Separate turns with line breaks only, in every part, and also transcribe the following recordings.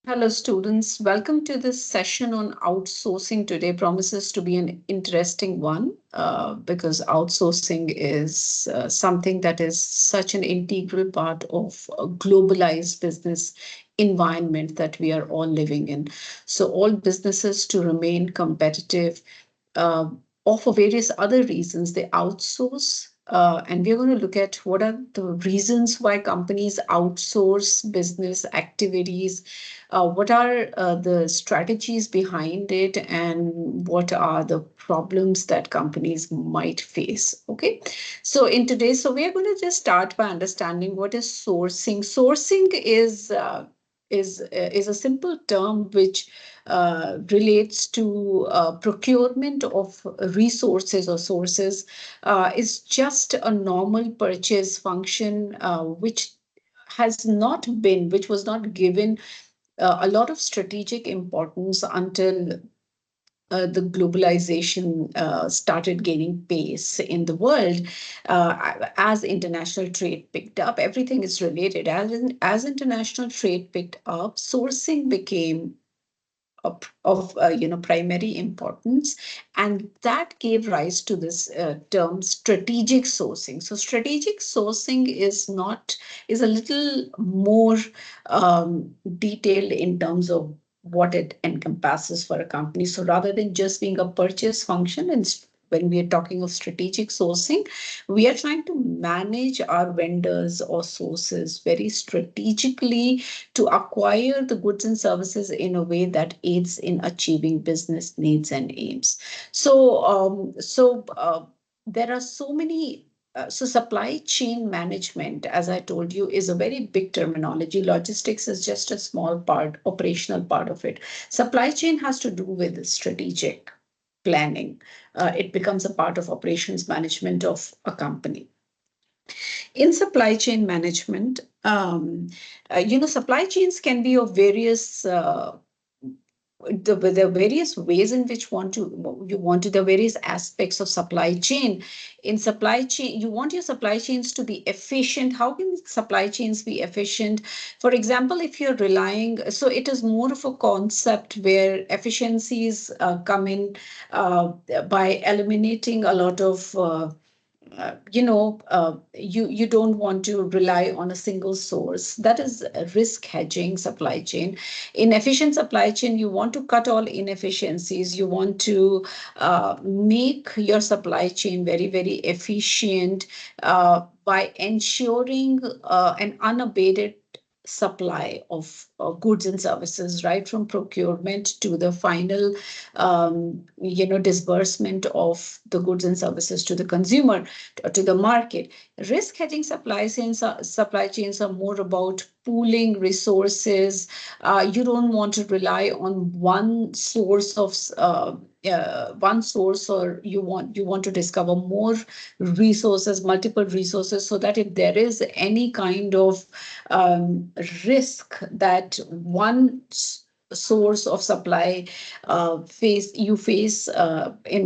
Hello, students. Welcome to this session on outsourcing today. Promises to be an interesting one because outsourcing is something that is such an integral part of a globalized business environment that we are all living in. So, all businesses to remain competitive uh, or for various other reasons, they outsource. And we're going to look at what are the reasons why companies outsource business activities, what are the strategies behind it, and what are the problems that companies might face. Okay, so in today's, so we are going to just start by understanding what is sourcing. Sourcing is a simple term which relates to procurement of resources or sources. Is just a normal purchase function which was not given a lot of strategic importance until the globalization started gaining pace in the world. As international trade picked up, everything is related. As international trade picked up, sourcing became of primary importance, and that gave rise to this term strategic sourcing. So strategic sourcing is a little more detailed in terms of what it encompasses for a company. So rather than just being a purchase function, and when we are talking of strategic sourcing, we are trying to manage our vendors or sources very strategically to acquire the goods and services in a way that aids in achieving business needs and aims. There are so many. So supply chain management, as I told you, is a very big terminology. Logistics is just a small part, operational part of it. Supply chain has to do with strategic planning. It becomes a part of operations management of a company. In supply chain management, supply chains can be of various the various ways in which the various aspects of supply chain. In supply chain, you want your supply chains to be efficient. How can supply chains be efficient? For example, if you're relying, so it is more of a concept where efficiencies come in by eliminating a lot of you don't want to rely on a single source. That is risk hedging supply chain. In efficient supply chain, you want to cut all inefficiencies. You want to make your supply chain very, very efficient by ensuring an unabated supply of goods and services, right from procurement to the final disbursement of the goods and services to the consumer, to the market. Risk hedging supply chains are more about pooling resources. You don't want to rely on one source, or you want to discover more resources, multiple resources, so that if there is any kind of risk that one source of supply face in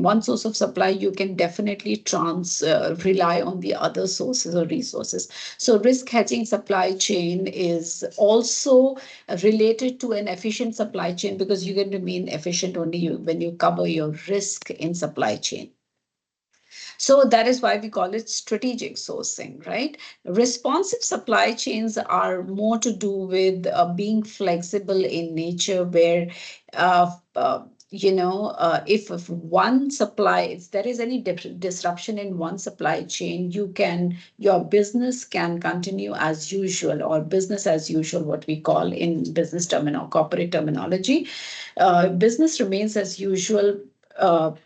one source of supply, you can definitely rely on the other sources or resources. So risk hedging supply chain is also related to an efficient supply chain, because you can remain efficient only when you cover your risk in supply chain. So that is why we call it strategic sourcing, right? Responsive supply chains are more to do with being flexible in nature, where if one supply, if there is any disruption in one supply chain, your business can continue as usual, or business as usual, what we call in corporate terminology. Business remains as usual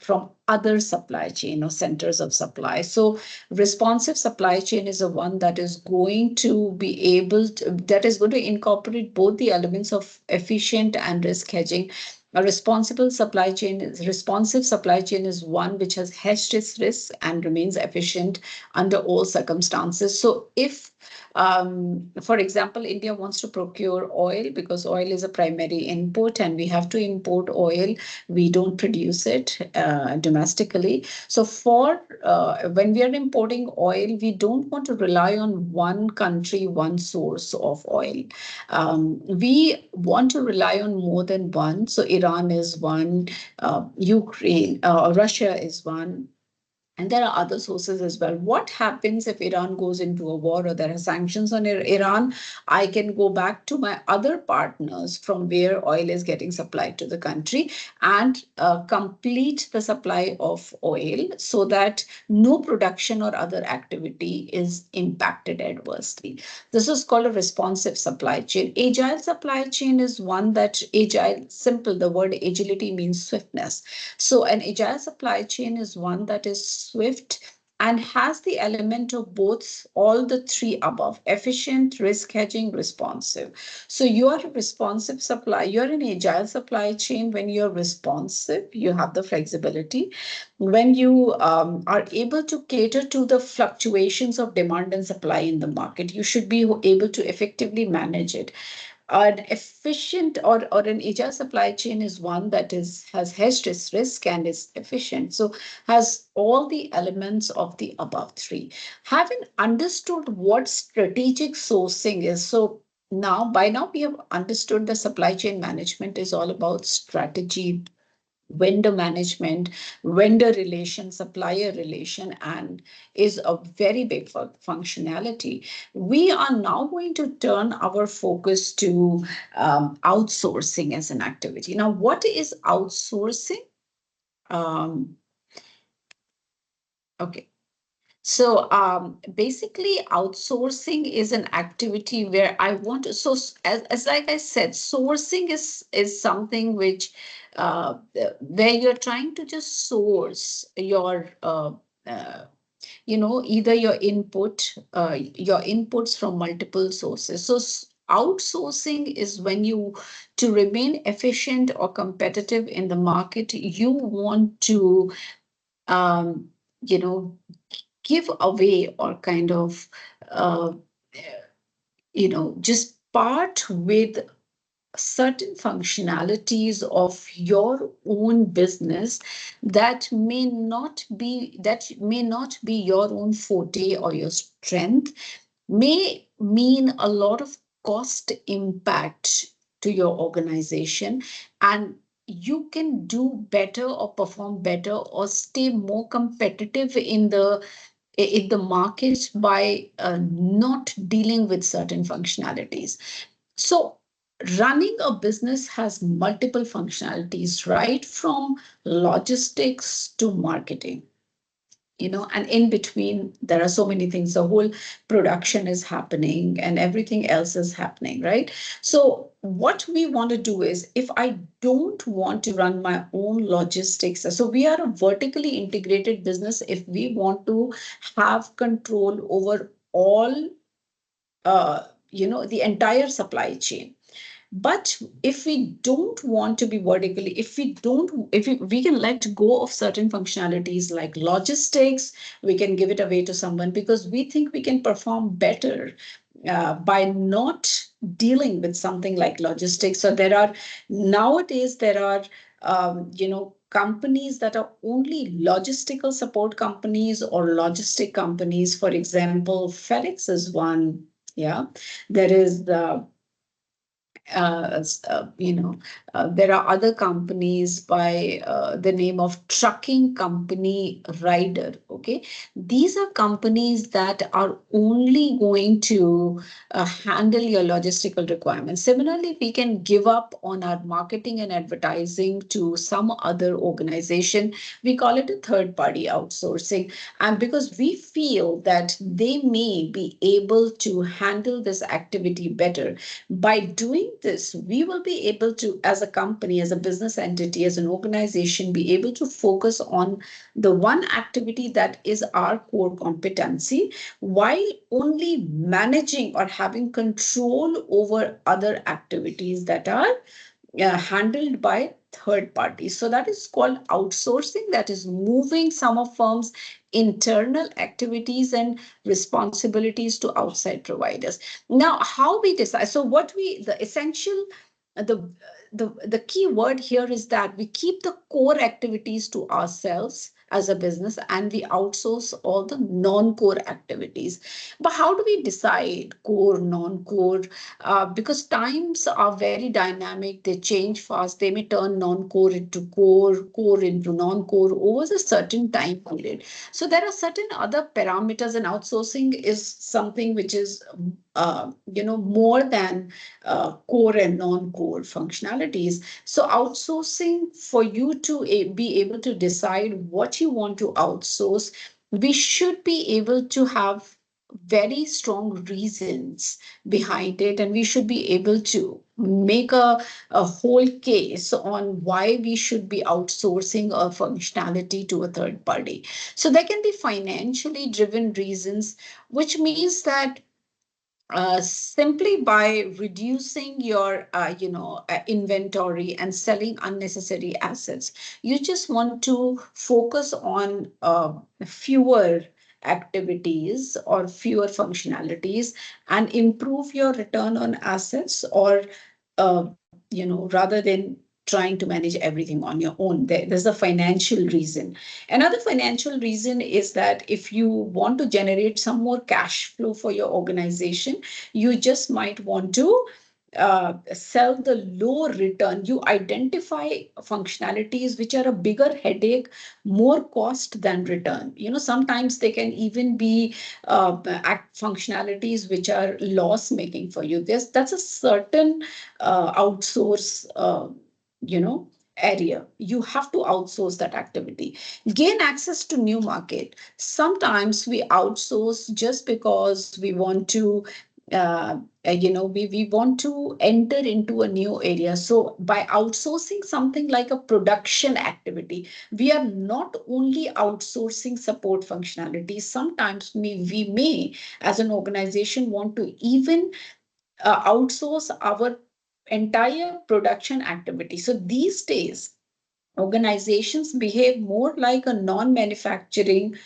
from other supply chain or centers of supply. So responsive supply chain is the one that is going to incorporate both the elements of efficient and risk hedging. A responsive supply chain is one which has hedged its risks and remains efficient under all circumstances. So if For example, India wants to procure oil because oil is a primary input and we have to import oil. We don't produce it domestically. So for when we are importing oil, we don't want to rely on one country, one source of oil. We want to rely on more than one. So Iran is one, Ukraine, Russia is one, and there are other sources as well. What happens if Iran goes into a war or there are sanctions on Iran? I can go back to my other partners from where oil is getting supplied to the country and complete the supply of oil so that no production or other activity is impacted adversely. This is called a responsive supply chain. Agile supply chain is one that agile, simple, the word agility means swiftness. So an agile supply chain is one that is swift and has the element of both all the three above: efficient, risk hedging, responsive. So you are a responsive supply, you're an agile supply chain. When you're responsive, you have the flexibility. When you are able to cater to the fluctuations of demand and supply in the market, you should be able to effectively manage it. An efficient or an agile supply chain is one that has hedged its risk and is efficient. So has all the elements of the above three. Having understood what strategic sourcing is, so now by now we have understood the supply chain management is all about strategy, vendor management, vendor relation, supplier relation, and is a very big functionality. We are now going to turn our focus to outsourcing as an activity. Now, what is outsourcing? Um, okay. So basically, outsourcing is an activity where I want to. So as like I said, sourcing is something which where you're trying to just source your either your inputs from multiple sources. So outsourcing is when you, to remain efficient or competitive in the market, you want to um, you know give away or kind of uh, just part with certain functionalities of your own business that may not be your own forte or your strength, may mean a lot of cost impact to your organization, and you can do better or perform better or stay more competitive in the market by not dealing with certain functionalities. So running a business has multiple functionalities, right from logistics to marketing, and in between there are so many things. The whole production is happening and everything else is happening, right? So what we want to do is, if I don't want to run my own logistics, so we are a vertically integrated business. If we want to have control over all the entire supply chain, but if we don't want to be vertically, if we can let go of certain functionalities like logistics, we can give it away to someone because we think we can perform better by not dealing with something like logistics. So nowadays there are companies that are only logistical support companies or logistic companies. For example, FedEx is one. Yeah, there is the there are other companies by the name of trucking company Rider. Okay, these are companies that are only going to handle your logistical requirements. Similarly, we can give up on our marketing and advertising to some other organization. We call it a third party outsourcing, and because we feel that they may be able to handle this activity better, by doing this, we will be able to, as a company, as a business entity, as an organization, be able to focus on the one activity that is our core competency, while only managing or having control over other activities that are handled by third parties. So that is called outsourcing. That is moving some of firms internal activities and responsibilities to outside providers. Now, how we decide? So, what we the essential the the key word here is that we keep the core activities to ourselves as a business and we outsource all the non-core activities. But how do we decide core, non-core? Because times are very dynamic, they change fast, they may turn non-core into core, core into non-core over a certain time period. So there are certain other parameters, and outsourcing is something which is more than core and non-core functionalities. So outsourcing, for you to be able to decide what you want to outsource, we should be able to have very strong reasons behind it, and we should be able to make a whole case on why we should be outsourcing a functionality to a third party. So there can be financially driven reasons, which means that simply by reducing your inventory and selling unnecessary assets, you just want to focus on fewer activities or fewer functionalities and improve your return on assets, or rather than trying to manage everything on your own. There's a financial reason. Another financial reason is that if you want to generate some more cash flow for your organization, you just might want to sell the low return. You identify functionalities which are a bigger headache, more cost than return. Sometimes they can even be functionalities which are loss making for you. That's a certain outsource area. You have to outsource that activity. Gain access to new market. Sometimes we outsource just because we want to we want to enter into a new area. So by outsourcing something like a production activity, we are not only outsourcing support functionality. Sometimes we may, as an organization, want to even outsource our entire production activity. So these days, organizations behave more like a non-manufacturing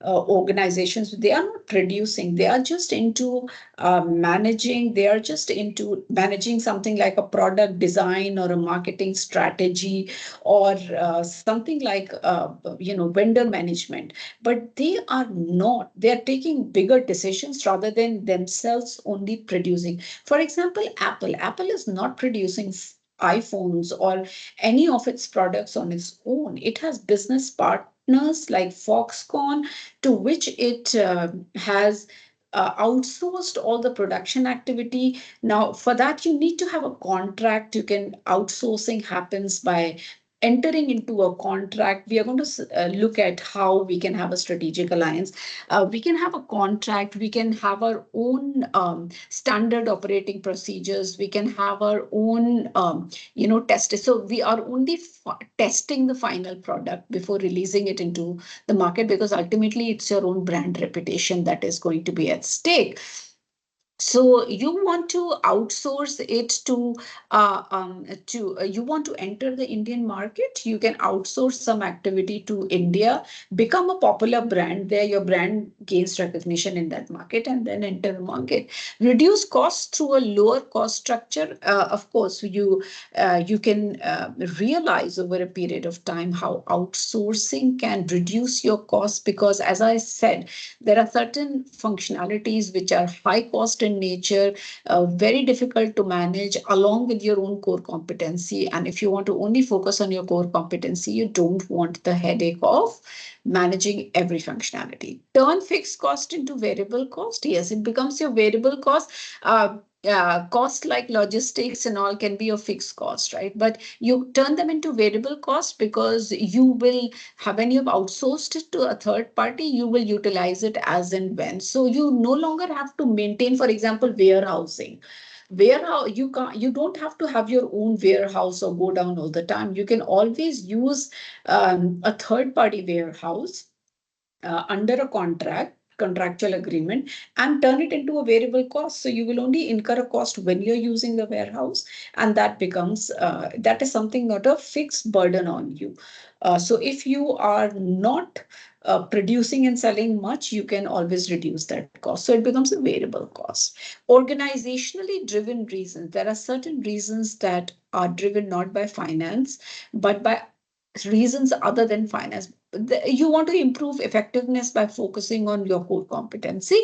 organizations. They are not producing, they are just into managing, they are just into managing something like a product design or a marketing strategy, or something like vendor management. But they are taking bigger decisions rather than themselves only producing. For example, Apple is not producing iPhones or any of its products on its own. It has business partners like Foxconn, to which it has outsourced all the production activity. Now, for that, you need to have a contract. You can outsourcing happens by entering into a contract. We are going to look at how we can have a strategic alliance. We can have a contract. We can have our own standard operating procedures. We can have our own test. So we are only testing the final product before releasing it into the market, because ultimately it's your own brand reputation that is going to be at stake. So you want to outsource it to you want to enter the Indian market. You can outsource some activity to India, become a popular brand there. Your brand gains recognition in that market, and then enter the market. Reduce costs through a lower cost structure. Of course, you can realize over a period of time how outsourcing can reduce your costs, because, as I said, there are certain functionalities which are high cost in nature, very difficult to manage along with your own core competency. And if you want to only focus on your core competency, you don't want the headache of managing every functionality. Turn fixed cost into variable cost. Yes, it becomes your variable cost. Cost like logistics and all can be a fixed cost, right? But you turn them into variable cost, because you will have, when you've outsourced it to a third party, you will utilize it as and when. So you no longer have to maintain, for example, warehousing. Warehouse, you don't have to have your own warehouse or go down all the time. You can always use a third party warehouse under a contractual agreement, and turn it into a variable cost. So you will only incur a cost when you're using the warehouse, and that is something, not a fixed burden on you. So if you are not producing and selling much, you can always reduce that cost. So it becomes a variable cost. Organizationally driven reasons. There are certain reasons that are driven not by finance, but by reasons other than finance. You want to improve effectiveness by focusing on your core competency.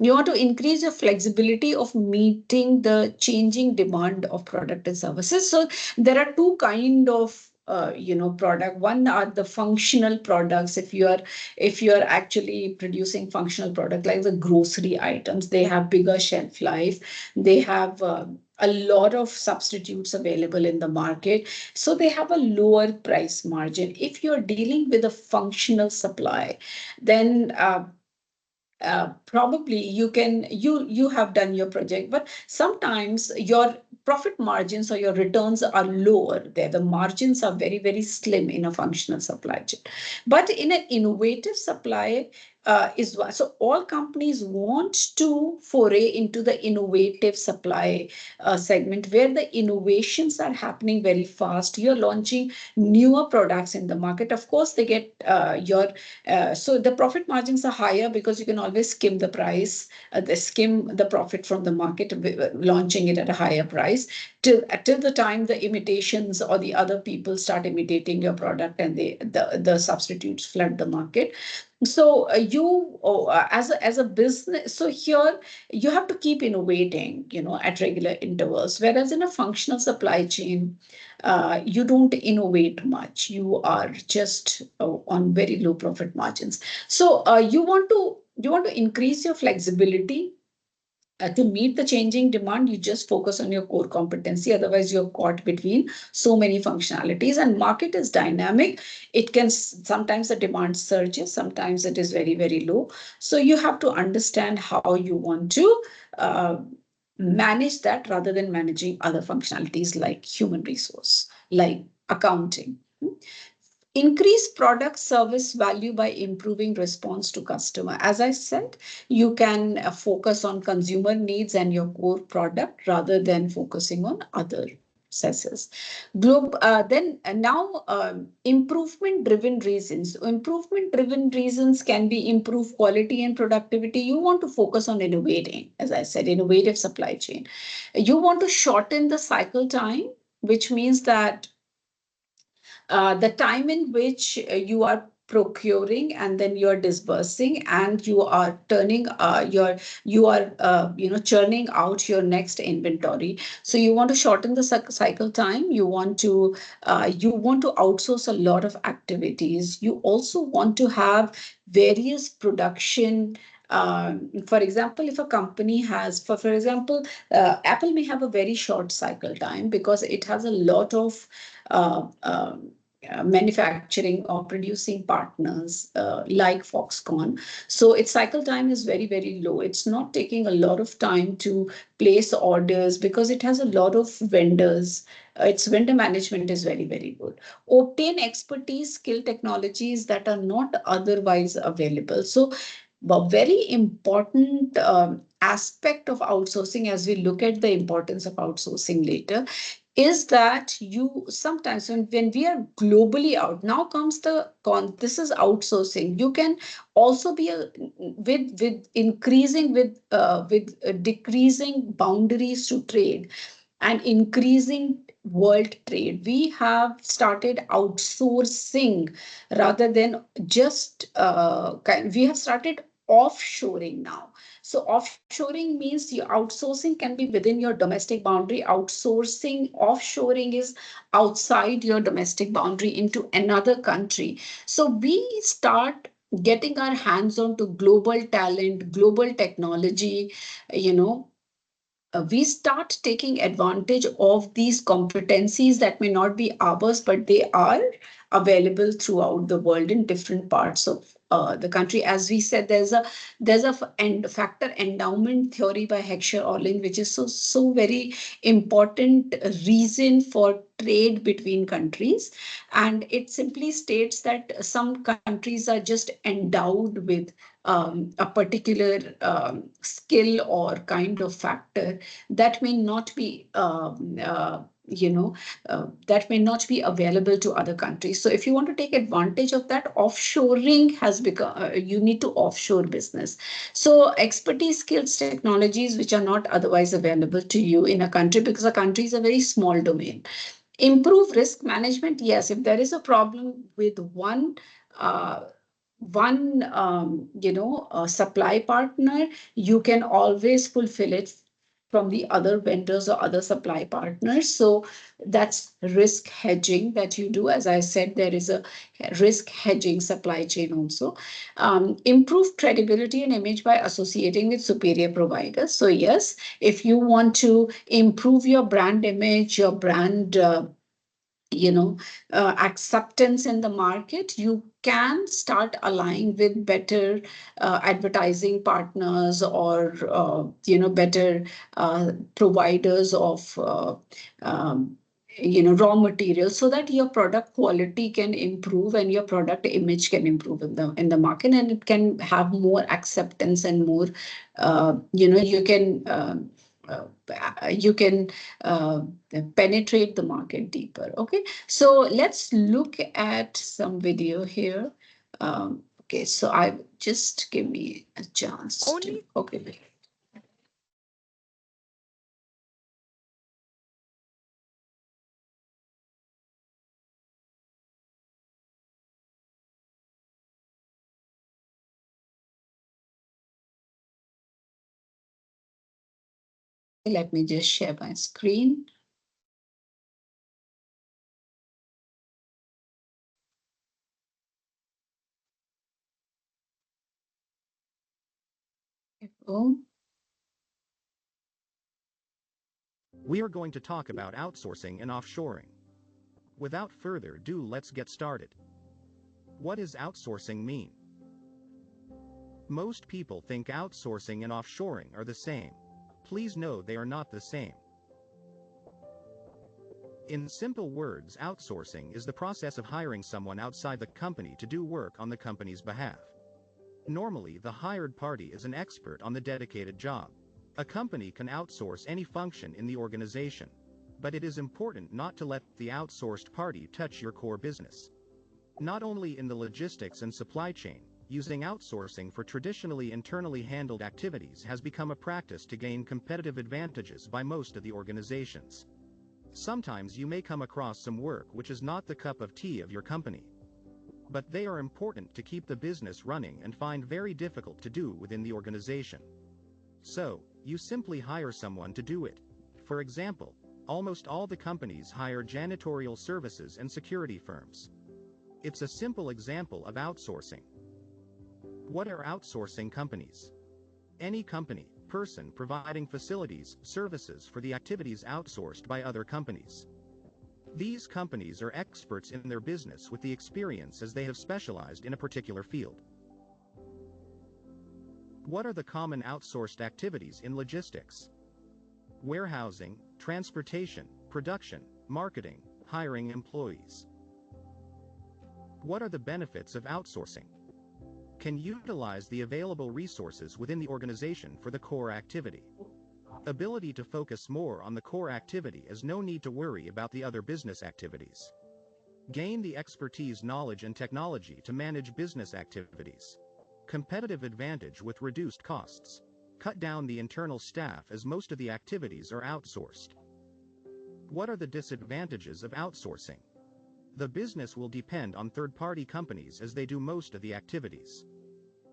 You want to increase your flexibility of meeting the changing demand of product and services. So there are two kind of product. One are the functional products. If you are actually producing functional product like the grocery items, they have bigger shelf life. They have a lot of substitutes available in the market, so they have a lower price margin. If you're dealing with a functional supply, then probably you have done your project, but sometimes your profit margins or your returns are lower there. The margins are very, very slim in a functional supply chain. But in an innovative supply is one. So all companies want to foray into the innovative supply segment, where the innovations are happening very fast. You're launching newer products in the market. Of course, they get your so the profit margins are higher because you can always skim the price, skim the profit from the market, launching it at a higher price till the time the imitations or the other people start imitating your product, and the substitutes flood the market. So as a business, so here you have to keep innovating, at regular intervals. Whereas in a functional supply chain, you don't innovate much. You are just on very low profit margins. So you want to increase your flexibility to meet the changing demand. You just focus on your core competency. Otherwise, you're caught between so many functionalities. And market is dynamic. It can sometimes the demand surges, sometimes it is very, very low. So you have to understand how you want to manage that rather than managing other functionalities like human resource, like accounting. Increase product service value by improving response to customer. As I said, you can focus on consumer needs and your core product rather than focusing on other processes. Improvement driven reasons. Improvement driven reasons can be improved quality and productivity. You want to focus on innovating, as I said, innovative supply chain. You want to shorten the cycle time, which means that the time in which you are procuring and then you are disbursing and you are turning churning out your next inventory. So you want to shorten the cycle time. You want to outsource a lot of activities. You also want to have various production. For example, if a company has, for example, Apple may have a very short cycle time because it has a lot of uh, um, manufacturing or producing partners like Foxconn. So its cycle time is very, very low. It's not taking a lot of time to place orders because it has a lot of vendors. Its vendor management is very, very good. Obtain expertise, skill technologies that are not otherwise available. So a very important aspect of outsourcing, as we look at the importance of outsourcing later, is that you sometimes when we are globally out, now comes the this is outsourcing. You can also be with increasing with decreasing boundaries to trade and increasing world trade. We have started outsourcing rather than just we have started offshoring now. So offshoring means your outsourcing can be within your domestic boundary. Outsourcing, offshoring is outside your domestic boundary into another country. So we start getting our hands on to global talent, global technology, you know, we start taking advantage of these competencies that may not be ours, but they are available throughout the world in different parts of the country. As we said, there's a factor endowment theory by Heckscher Orling, which is so very important reason for trade between countries, and it simply states that some countries are just endowed with a particular skill or kind of factor that may not be that may not be available to other countries. So if you want to take advantage of that, offshoring has become, you need to offshore business. So expertise, skills, technologies which are not otherwise available to you in a country, because a country is a very small domain. Improve risk management. Yes, if there is a problem with uh, one supply partner, you can always fulfill it from the other vendors or other supply partners. So that's risk hedging that you do. As I said, there is a risk hedging supply chain also. Improve credibility and image by associating with superior providers. So yes, if you want to improve your brand image, your brand acceptance in the market, you can start aligning with better advertising partners, or better providers of raw materials, so that your product quality can improve and your product image can improve in the market, and it can have more acceptance and more uh, you can uh, penetrate the market deeper. Okay, so let's look at some video here. Okay, so I just give me a chance to. Okay. Let me just share my screen. Oh,
We are going to talk about outsourcing and offshoring. Without further ado, let's get started. What does outsourcing mean? Most people think outsourcing and offshoring are the same. Please know they are not the same. In simple words, outsourcing is the process of hiring someone outside the company to do work on the company's behalf. Normally, the hired party is an expert on the dedicated job. A company can outsource any function in the organization, but it is important not to let the outsourced party touch your core business. Not only in the logistics and supply chain, using outsourcing for traditionally internally handled activities has become a practice to gain competitive advantages by most of the organizations. Sometimes you may come across some work which is not the cup of tea of your company, but they are important to keep the business running and find very difficult to do within the organization. So, you simply hire someone to do it. For example, almost all the companies hire janitorial services and security firms. It's a simple example of outsourcing. What are outsourcing companies? Any company, person providing facilities, services for the activities outsourced by other companies. These companies are experts in their business with the experience as they have specialized in a particular field. What are the common outsourced activities in logistics? Warehousing, transportation, production, marketing, hiring employees. What are the benefits of outsourcing? Can utilize the available resources within the organization for the core activity. Ability to focus more on the core activity as no need to worry about the other business activities. Gain the expertise, knowledge and technology to manage business activities. Competitive advantage with reduced costs. Cut down the internal staff as most of the activities are outsourced. What are the disadvantages of outsourcing? The business will depend on third-party companies as they do most of the activities.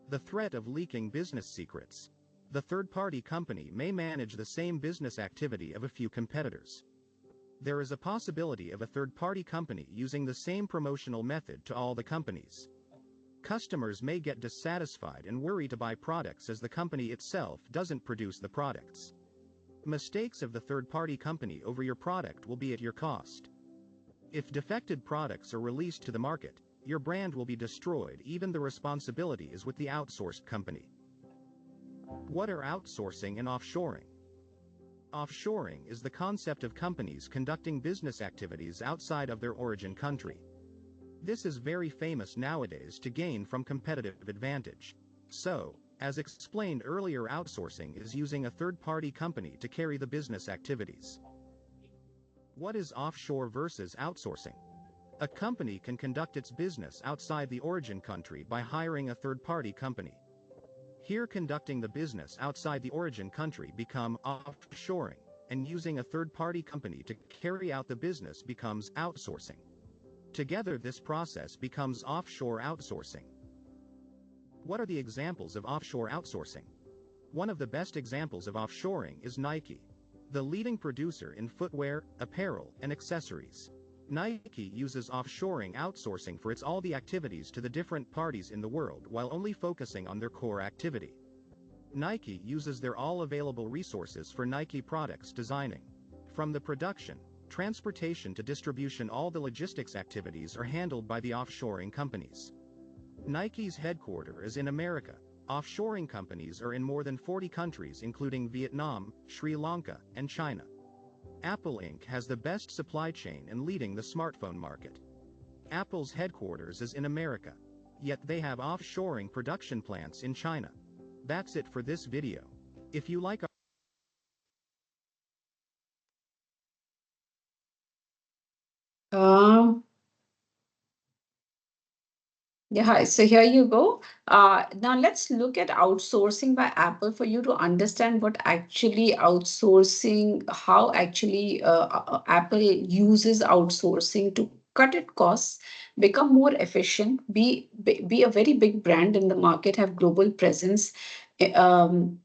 The threat of leaking business secrets. The third-party company may manage the same business activity of a few competitors. There is a possibility of a third-party company using the same promotional method to all the companies. Customers may get dissatisfied and worry to buy products as the company itself doesn't produce the products. Mistakes of the third-party company over your product will be at your cost. If defective products are released to the market, your brand will be destroyed. Even the responsibility is with the outsourced company. What are outsourcing and offshoring? Offshoring is the concept of companies conducting business activities outside of their origin country. This is very famous nowadays to gain from competitive advantage. So, as explained earlier, outsourcing is using a third-party company to carry the business activities. What is offshore versus outsourcing? A company can conduct its business outside the origin country by hiring a third-party company. Here, conducting the business outside the origin country become offshoring, and using a third-party company to carry out the business becomes outsourcing. Together, this process becomes offshore outsourcing. What are the examples of offshore outsourcing? One of the best examples of offshoring is Nike, the leading producer in footwear, apparel, and accessories. Nike uses offshoring outsourcing for its all the activities to the different parties in the world while only focusing on their core activity. Nike uses their all available resources for Nike products designing. From the production, transportation to distribution, all the logistics activities are handled by the offshoring companies. Nike's headquarters is in America. Offshoring companies are in more than 40 countries including Vietnam, Sri Lanka, and China. Apple Inc. has the best supply chain and leading the smartphone market. Apple's headquarters is in America, yet they have offshoring production plants in China. That's it for this video. If you like
Um, Yeah, hi. So here you go. Now let's look at outsourcing by Apple for you to understand what actually outsourcing, how actually Apple uses outsourcing to cut its costs, become more efficient, be a very big brand in the market, have global presence, um,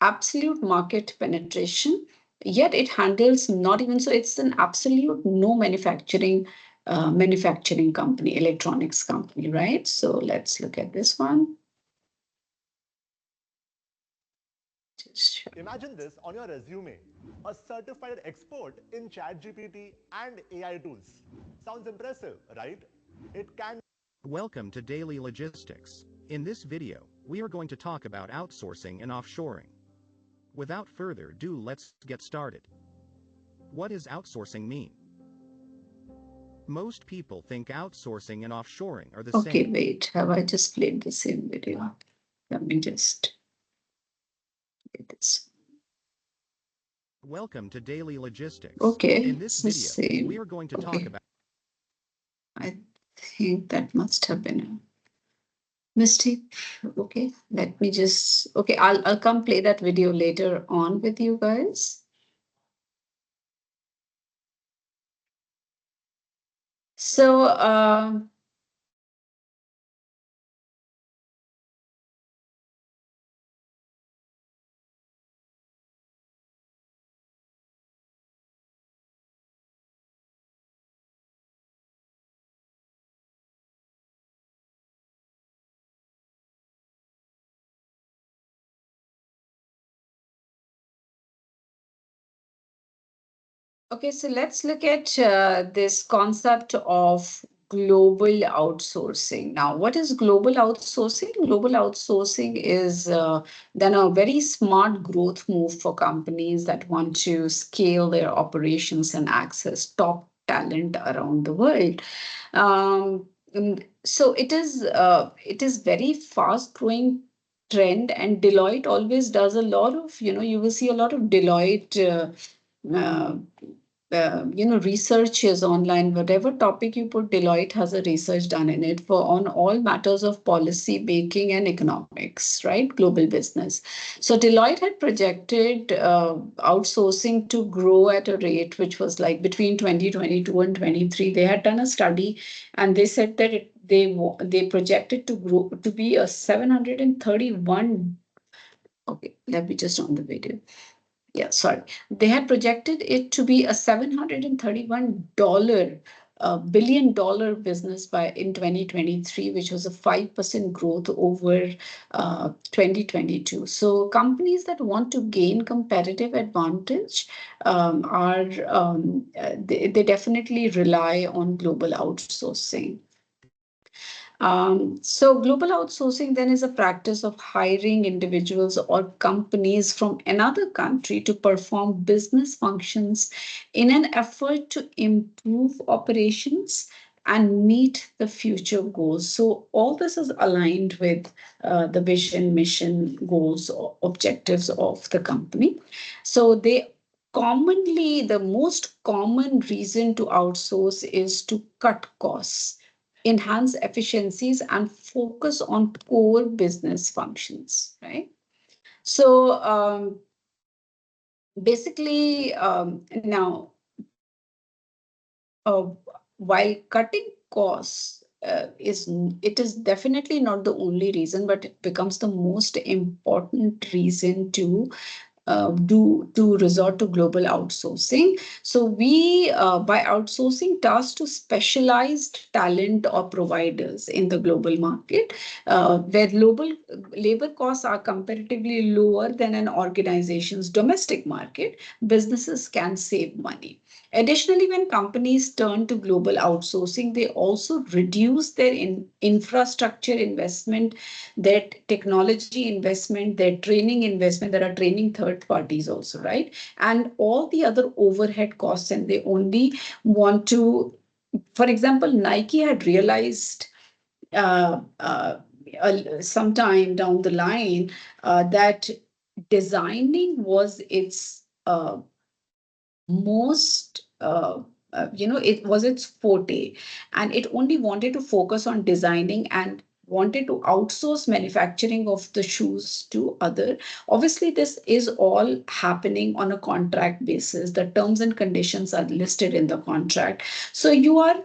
absolute market penetration, yet it handles not even so, it's an absolute no manufacturing company, electronics company, right? So let's look at this one. Just
Imagine this on your resume, a certified expert in ChatGPT and AI tools. Sounds impressive, right? It can
Welcome to Daily Logistics. In this video, we are going to talk about outsourcing and offshoring. Without further ado, let's get started. What does outsourcing mean? Most people think outsourcing and offshoring are the
okay,
same.
wait, have I just played the same video? Let me just get this.
Welcome to Daily Logistics.
Okay,
In this
it's the
video,
same.
we are going to talk
Okay,
about
I think that must have been a mistake. Okay, let me just, okay, I'll come play that video later on with you guys. So, okay, so let's look at this concept of global outsourcing. Now, what is global outsourcing? Global outsourcing is then a very smart growth move for companies that want to scale their operations and access top talent around the world. So it is very fast growing trend, and Deloitte always does a lot of, you will see a lot of Deloitte uh, researches online. Whatever topic you put, Deloitte has a research done in it for on all matters of policy making and economics, right? Global business. So Deloitte had projected outsourcing to grow at a rate which was like between 2022 and 23. They had done a study, and they said that they projected to grow to be a 731. Okay, let me just on the video. Yeah, sorry. They had projected it to be a $731 billion business by in 2023, which was a 5% growth over 2022. So companies that want to gain competitive advantage they definitely rely on global outsourcing. So global outsourcing then is a practice of hiring individuals or companies from another country to perform business functions in an effort to improve operations and meet the future goals. So all this is aligned with the vision, mission, goals, or objectives of the company. So they commonly, the most common reason to outsource is to cut costs, enhance efficiencies, and focus on core business functions, right? So basically, now uh, while cutting costs it is definitely not the only reason, but it becomes the most important reason to resort to global outsourcing. So we, by outsourcing tasks to specialized talent or providers in the global market, where global labor costs are comparatively lower than an organization's domestic market, businesses can save money. Additionally, when companies turn to global outsourcing, they also reduce their infrastructure investment, their technology investment, their training investment. There are training third parties also, right? And all the other overhead costs, and they only want to, for example, Nike had realized uh, uh, sometime down the line that designing was its most it was its forte, and it only wanted to focus on designing and wanted to outsource manufacturing of the shoes to other. Obviously this is all happening on a contract basis. The terms and conditions are listed in the contract. So you are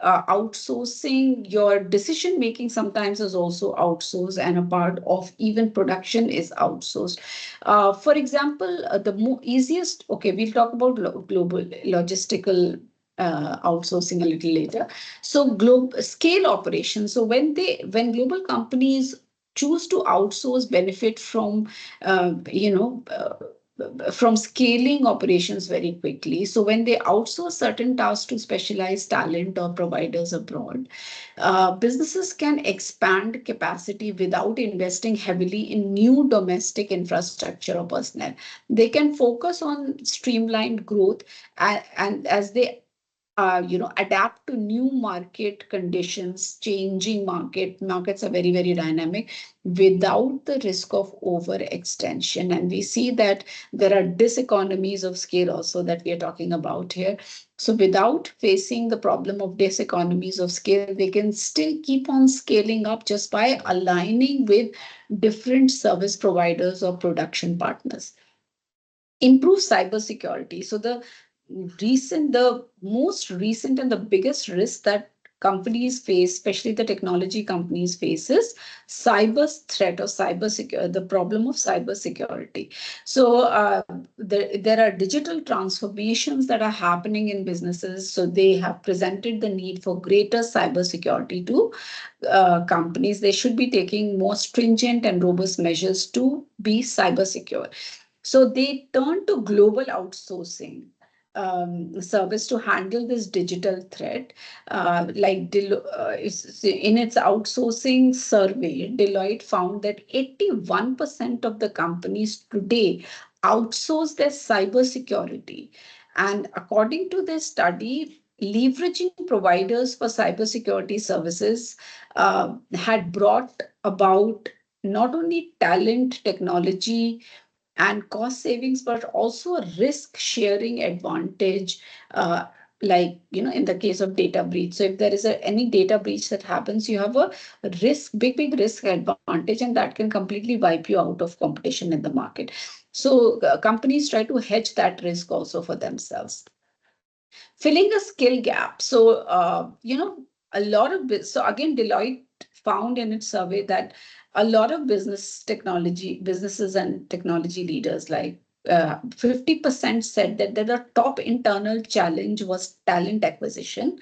outsourcing your decision making. Sometimes is also outsourced, and a part of even production is outsourced. For example, easiest, okay, we'll talk about global logistical outsourcing a little later. So global scale operations. So when global companies choose to outsource, benefit from from scaling operations very quickly. So when they outsource certain tasks to specialized talent or providers abroad, businesses can expand capacity without investing heavily in new domestic infrastructure or personnel. They can focus on streamlined growth, and as they adapt to new market conditions. Changing markets are very, very dynamic without the risk of overextension. And we see that there are diseconomies of scale also that we are talking about here. So without facing the problem of diseconomies of scale, they can still keep on scaling up just by aligning with different service providers or production partners. Improve cybersecurity. So the most recent and the biggest risk that companies face, especially the technology companies face, is cyber threat or cyber security, the problem of cyber security. So there are digital transformations that are happening in businesses. So they have presented the need for greater cyber security to companies. They should be taking more stringent and robust measures to be cyber secure. So they turn to global outsourcing service to handle this digital threat. In its outsourcing survey, Deloitte found that 81% of the companies today outsource their cybersecurity. And according to this study, leveraging providers for cybersecurity services had brought about not only talent, technology, and cost savings, but also a risk sharing advantage. In the case of data breach. So if there is any data breach that happens, you have a big risk advantage, and that can completely wipe you out of competition in the market. So companies try to hedge that risk also for themselves. Filling a skill gap. So, a lot of so again, Deloitte found in its survey that a lot of businesses and technology leaders, like 50% said that the top internal challenge was talent acquisition,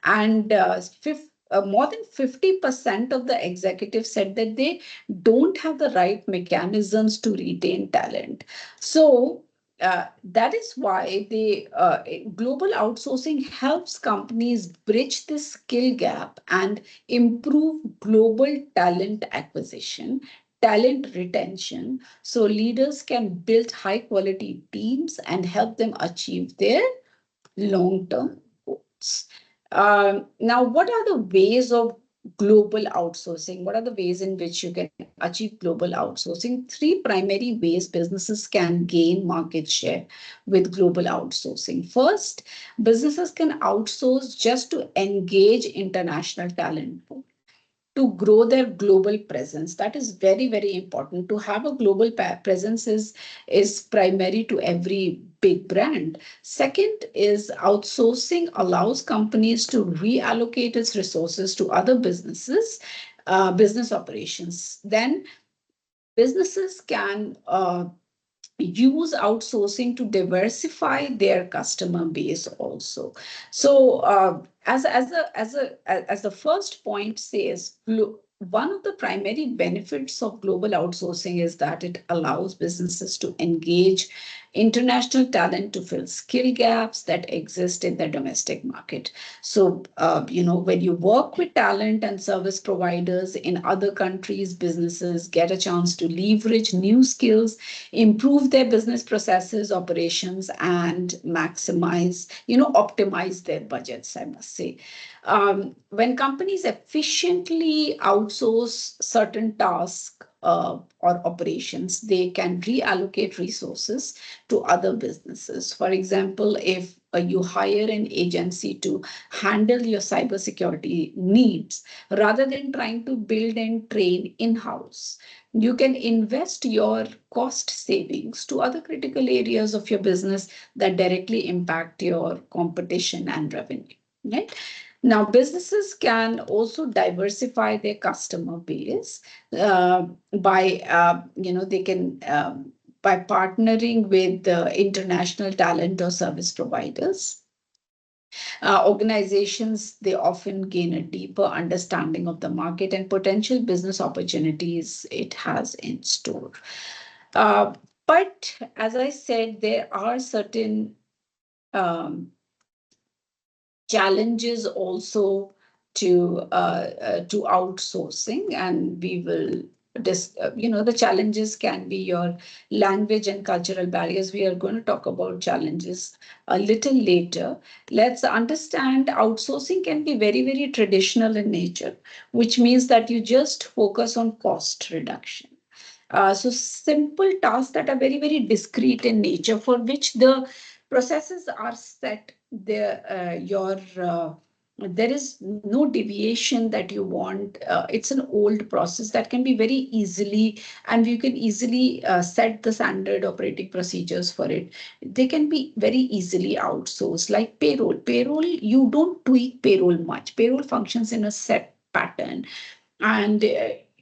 and more than 50% of the executives said that they don't have the right mechanisms to retain talent. So that is why global outsourcing helps companies bridge this skill gap and improve global talent acquisition, talent retention, so leaders can build high quality teams and help them achieve their long term goals. benefits. Now, what are the ways of global outsourcing? What are the ways in which you can achieve global outsourcing? Three primary ways businesses can gain market share with global outsourcing. First, businesses can outsource just to engage international talent pool, to grow their global presence. That is very, very important. To have a global presence is primary to every big brand. Second is outsourcing allows companies to reallocate its resources to other business operations. Then businesses can use outsourcing to diversify their customer base also. So as the first point says, one of the primary benefits of global outsourcing is that it allows businesses to engage international talent to fill skill gaps that exist in the domestic market. So when you work with talent and service providers in other countries, businesses get a chance to leverage new skills, improve their business processes, operations, and optimize their budgets, I must say. When companies efficiently outsource certain tasks or operations, they can reallocate resources to other businesses. For example, if you hire an agency to handle your cybersecurity needs, rather than trying to build and train in-house, you can invest your cost savings to other critical areas of your business that directly impact your competition and revenue. Right? Now, businesses can also diversify their customer base they can by partnering with international talent or service providers. Organizations, they often gain a deeper understanding of the market and potential business opportunities it has in store. Uh, but as I said, there are certain um, challenges also to outsourcing, and we will the challenges can be your language and cultural barriers. We are going to talk about challenges a little later. Let's understand outsourcing can be very, very traditional in nature, which means that you just focus on cost reduction. So simple tasks that are very, very discrete in nature, for which the processes are set. There is no deviation that you want. It's an old process that can be very easily, and you can easily set the standard operating procedures for it. They can be very easily outsourced, like payroll. Payroll, you don't tweak payroll much. Payroll functions in a set pattern, and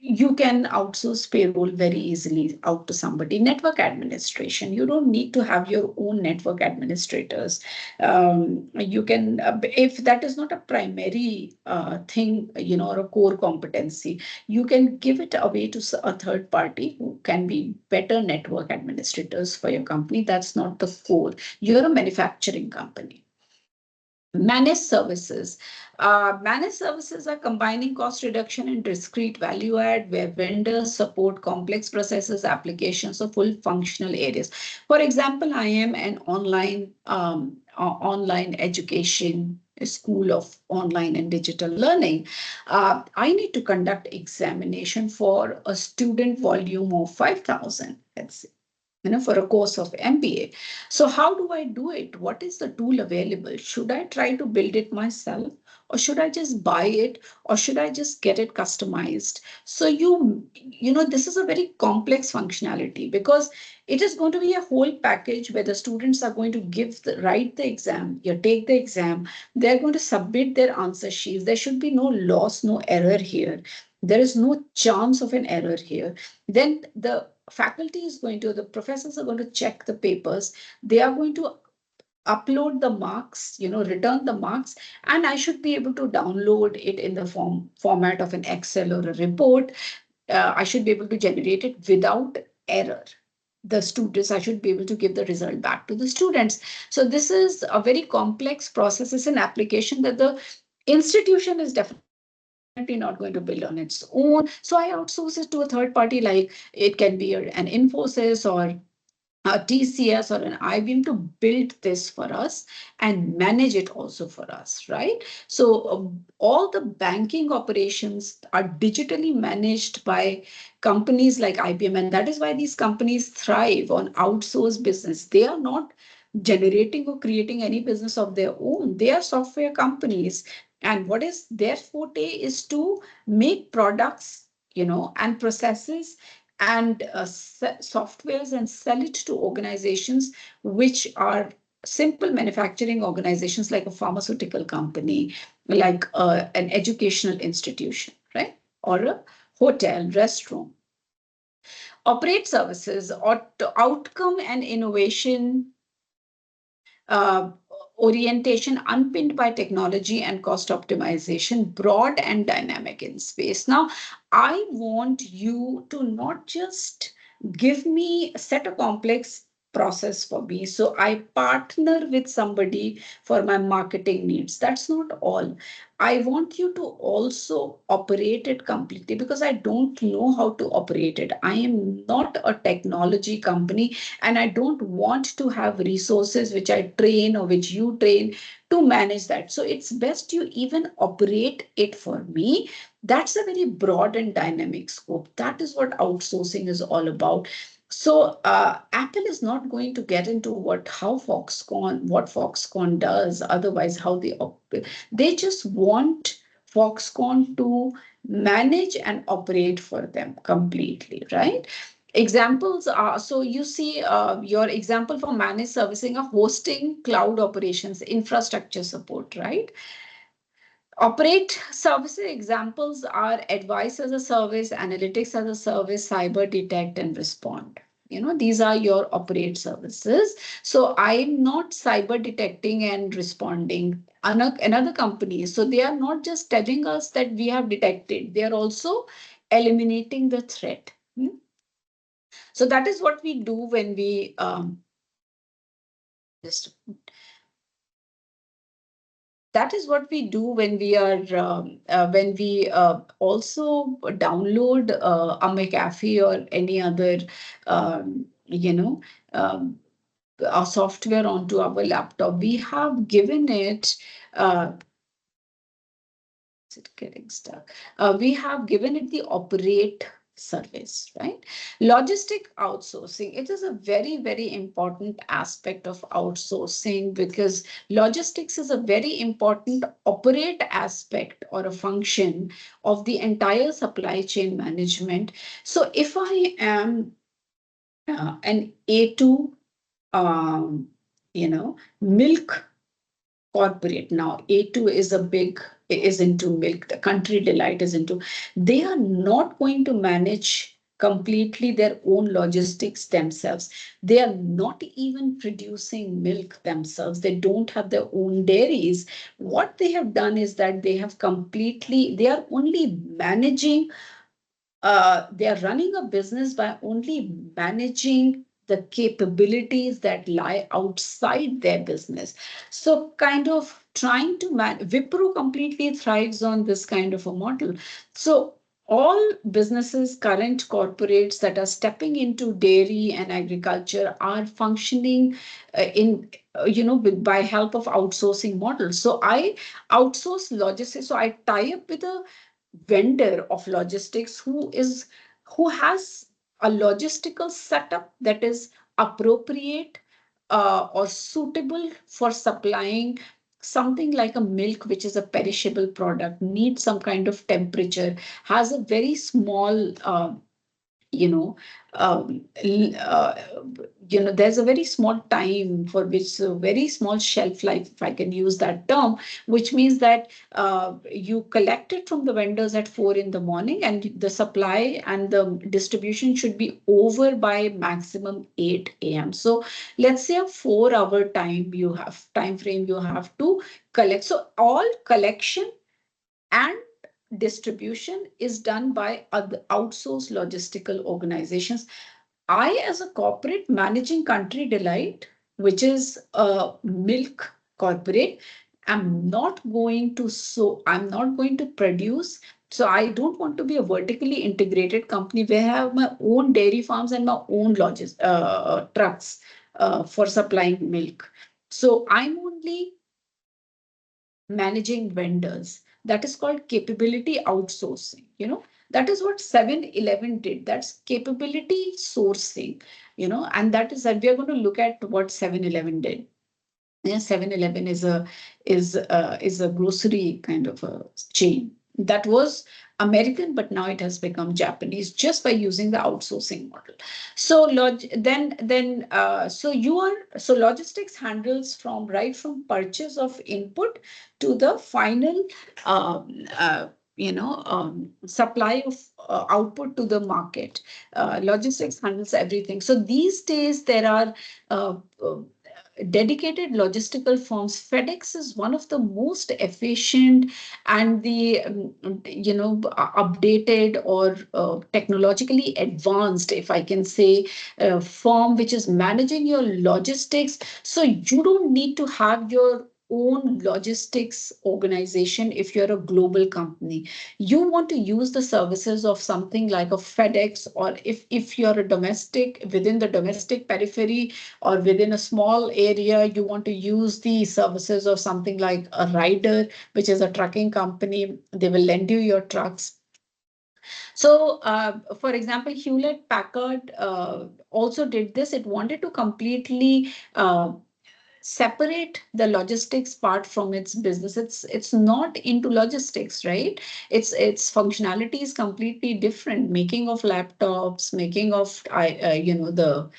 you can outsource payroll very easily out to somebody. Network administration, you don't need to have your own network administrators. You can if that is not a primary thing, or a core competency, you can give it away to a third party who can be better network administrators for your company. That's not the core. You're a manufacturing company. Managed services. Managed services are combining cost reduction and discrete value add, where vendors support complex processes, applications, or full functional areas. For example, I am an online education, a school of online and digital learning. I need to conduct examination for a student volume of 5,000, let's say, for a course of MBA. So how do I do it? What is the tool available? Should I try to build it myself, or should I just buy it, or should I just get it customized? So this is a very complex functionality, because it is going to be a whole package where the students are going to write the exam, you take the exam, they're going to submit their answer sheets. There should be no loss, no error here. There is no chance of an error here. Then the professors are going to check the papers. They are going to upload the marks, return the marks, and I should be able to download it in the format of an Excel or a report. I should be able to generate it without error. I should be able to give the result back to the students. So this is a very complex process. It's an application that the institution is definitely not going to build on its own. So I outsource it to a third party, like it can be an Infosys or TCS or an IBM to build this for us and manage it also for us, right? So all the banking operations are digitally managed by companies like IBM, and that is why these companies thrive on outsourced business. They are not generating or creating any business of their own. They are software companies, and what is their forte is to make products, and processes and softwares and sell it to organizations which are simple manufacturing organizations like a pharmaceutical company, like an educational institution, right? Or a hotel, restaurant. Operate services or outcome and innovation uh, orientation unpinned by technology and cost optimization, broad and dynamic in space. Now, I want you to not just give me set a complex process for me. So I partner with somebody for my marketing needs. That's not all. I want you to also operate it completely because I don't know how to operate it. I am not a technology company and I don't want to have resources which I train or which you train to manage that. So it's best you even operate it for me. That's a very broad and dynamic scope. That is what outsourcing is all about. So Apple is not going to get into what Foxconn does, otherwise how they just want Foxconn to manage and operate for them completely, right? Examples are, so you see your example for managed servicing are hosting, cloud operations, infrastructure support, right? Operate services examples are advice as a service, analytics as a service, cyber detect and respond. These are your operate services. So I'm not cyber detecting and responding. Another company. So they are not just telling us that we have detected, they are also eliminating the threat. So that is what we do when we just that is what we do when we are when we also download a McAfee or any other um, our software onto our laptop. We have given it is it getting stuck? We have given it the operate service, right? Logistic outsourcing. It is a very, very important aspect of outsourcing because logistics is a very important operate aspect or a function of the entire supply chain management. So if I am an A2, um, milk corporate. Now A2 is into milk, the Country Delight is into, they are not going to manage completely their own logistics themselves. They are not even producing milk themselves. They don't have their own dairies. What they have done is that they are only managing, they are running a business by only managing the capabilities that lie outside their business. So, kind of trying to Wipro completely thrives on this kind of a model. So, all businesses, current corporates that are stepping into dairy and agriculture are functioning in by help of outsourcing models. So I outsource logistics. So I tie up with a vendor of logistics who has a logistical setup that is appropriate or suitable for supplying something like a milk, which is a perishable product, needs some kind of temperature, has a very small you know, there's a very small time for which a very small shelf life, if I can use that term, which means that you collect it from the vendors at 4 in the morning and the supply and the distribution should be over by maximum 8 a.m. So let's say a 4-hour time frame you have to collect. So all collection and distribution is done by other outsourced logistical organizations. I, as a corporate managing Country Delight, which is a milk corporate, I'm not going to produce So I don't want to be a vertically integrated company where I have my own dairy farms and my own trucks for supplying milk. So I'm only managing vendors. That is called capability outsourcing. That is what 7-Eleven did. That's capability sourcing, and that is that we are going to look at what 7-Eleven did. Yeah, 7-Eleven is a grocery kind of a chain that was American, but now it has become Japanese just by using the outsourcing model. So so logistics handles from right from purchase of input to the final supply of output to the market. Logistics handles everything. So these days there are uh, uh, dedicated logistical firms. FedEx is one of the most efficient and the updated or technologically advanced, if I can say, firm which is managing your logistics. So you don't need to have your own logistics organization if you're a global company. You want to use the services of something like a FedEx, or if you're a domestic, within the domestic periphery or within a small area, you want to use the services of something like a rider, which is a trucking company. They will lend you your trucks. So, for example, Hewlett Packard also did this. It wanted to completely separate the logistics part from its business. It's not into logistics, right? Its functionality is completely different. Making of laptops, making of the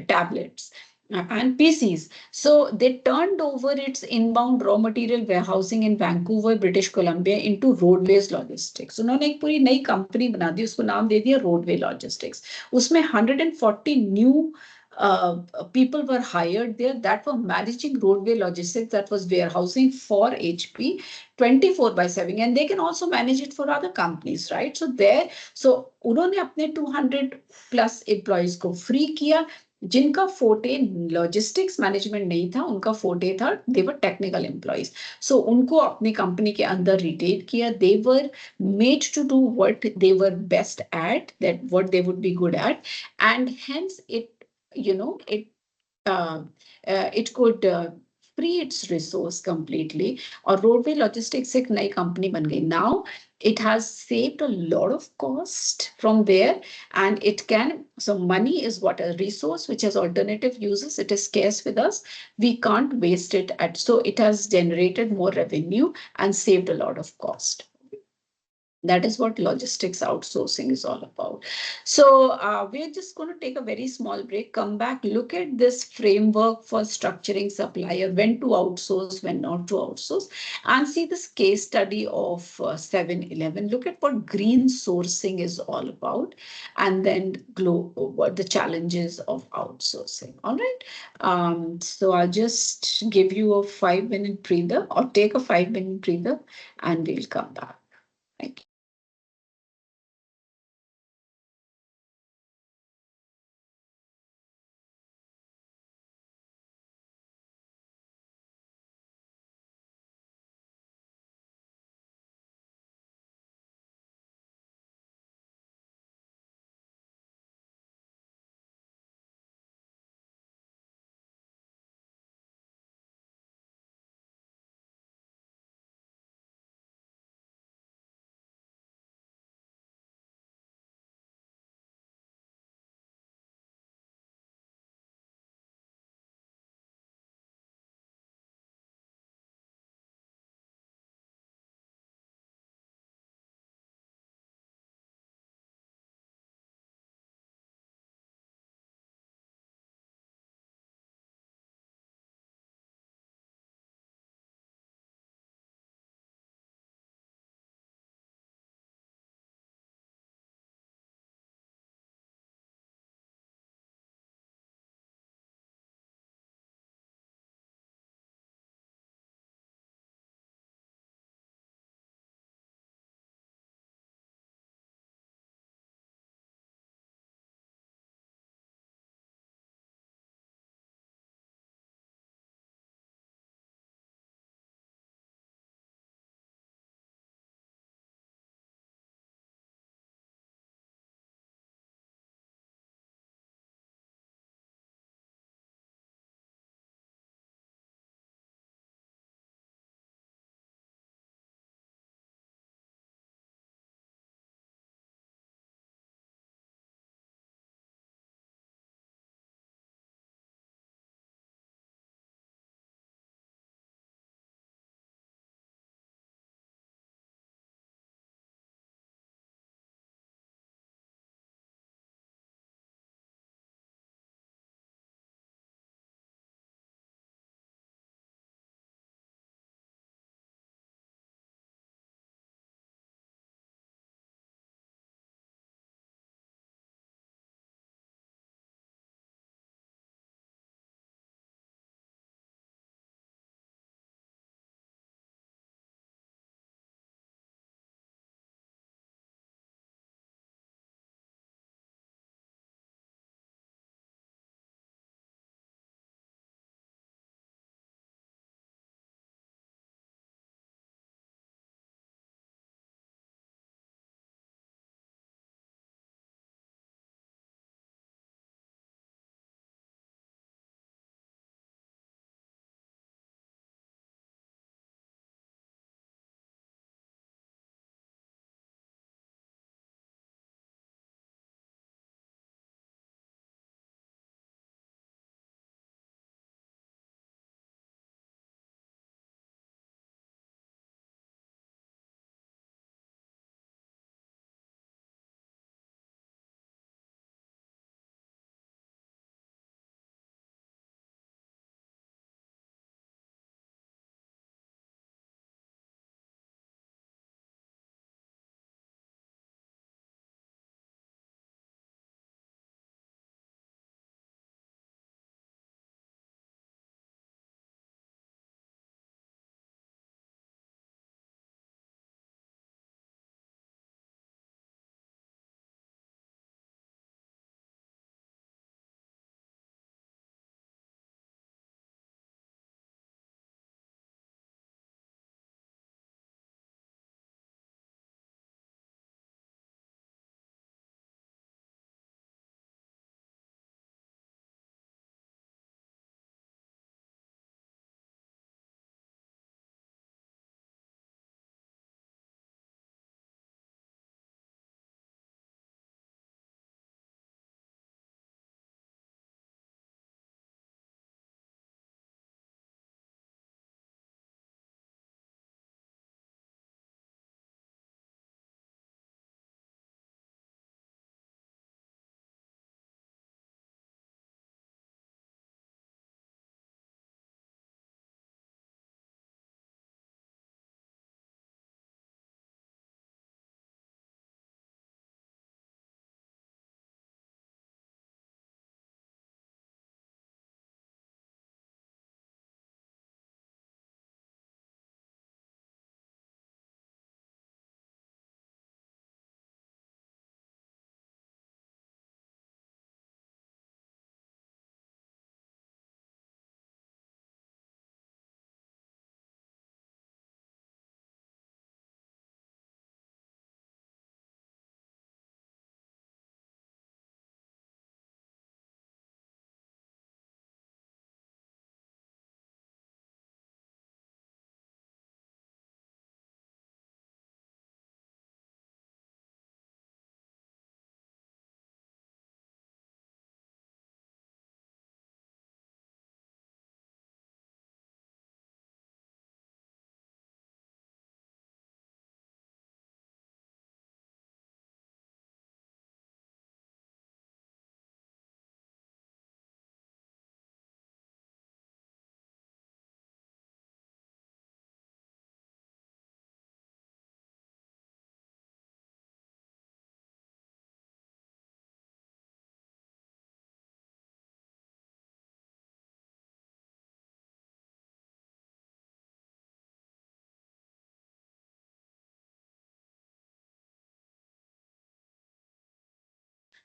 tablets and PCs. So they turned over its inbound raw material warehousing in Vancouver, British Columbia into roadways logistics. उन्होंने एक पूरी नई company बना दी, उसको नाम दे दिया roadway logistics. उसमें 140 new people were hired there that were managing roadway logistics, that was warehousing for HP 24 by 7, and they can also manage it for other companies, right? So उन्होंने अपने 200 plus employees को free किया. जिनका फोटे logistics management नहीं था, उनका फोटे था देवर टेक्निकल एम्प्लॉइज. सो उनको अपनी कंपनी के अंदर रिटेन किया. They were made to do what they were best at, that what they would be good at, and hence uh, it could free its resource completely. और रोडवे लॉजिस्टिक्स एक नई company बन गई. Now it has saved a lot of cost from there, and it can, so money is what, a resource which has alternative uses. It is scarce with us. We can't waste it at, so it has generated more revenue and saved a lot of cost. That is what logistics outsourcing is all about. So we're just going to take a very small break, come back, look at this framework for structuring supplier, when to outsource, when not to outsource, and see this case study of 7-Eleven. Look at what green sourcing is all about, and then what the challenges of outsourcing. All right. So I'll just give you a 5-minute breather, or take a 5-minute breather, and we'll come back. Thank you.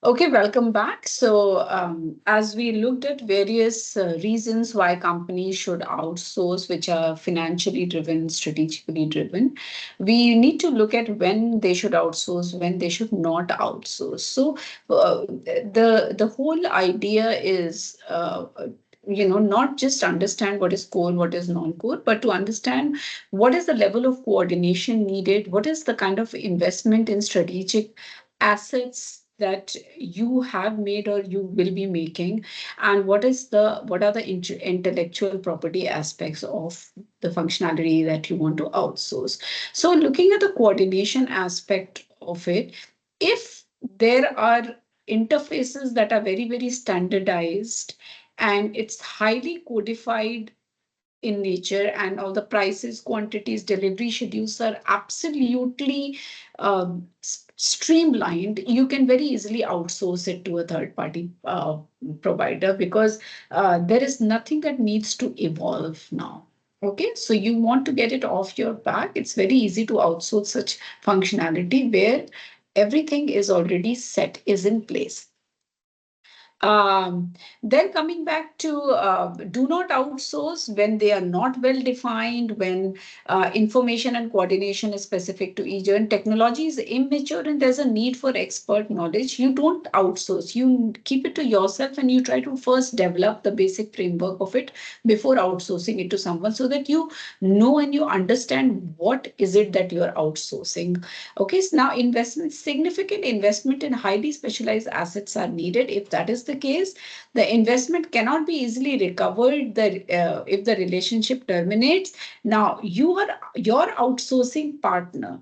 Okay, welcome back. So, as we looked at various reasons why companies should outsource, which are financially driven, strategically driven, we need to look at when they should outsource, when they should not outsource. So, the whole idea is. Not just understand what is core, what is non-core, but to understand what is the level of coordination needed, what is the kind of investment in strategic assets that you have made or you will be making, and what are the intellectual property aspects of the functionality that you want to outsource. So looking at the coordination aspect of it, if there are interfaces that are very very standardized and it's highly codified in nature, and all the prices, quantities, delivery schedules are absolutely streamlined, you can very easily outsource it to a third party provider, because there is nothing that needs to evolve now. Okay, so you want to get it off your back, it's very easy to outsource such functionality where everything is already set, is in place. Then coming back to do not outsource when they are not well defined, when information and coordination is specific to each, and technology is immature and there's a need for expert knowledge, you don't outsource. You keep it to yourself and you try to first develop the basic framework of it before outsourcing it to someone, so that you know and you understand what is it that you're outsourcing. Okay, so now investment, significant investment in highly specialized assets are needed. If that is the case, the investment cannot be easily recovered if the relationship terminates. Now, you are your outsourcing partner.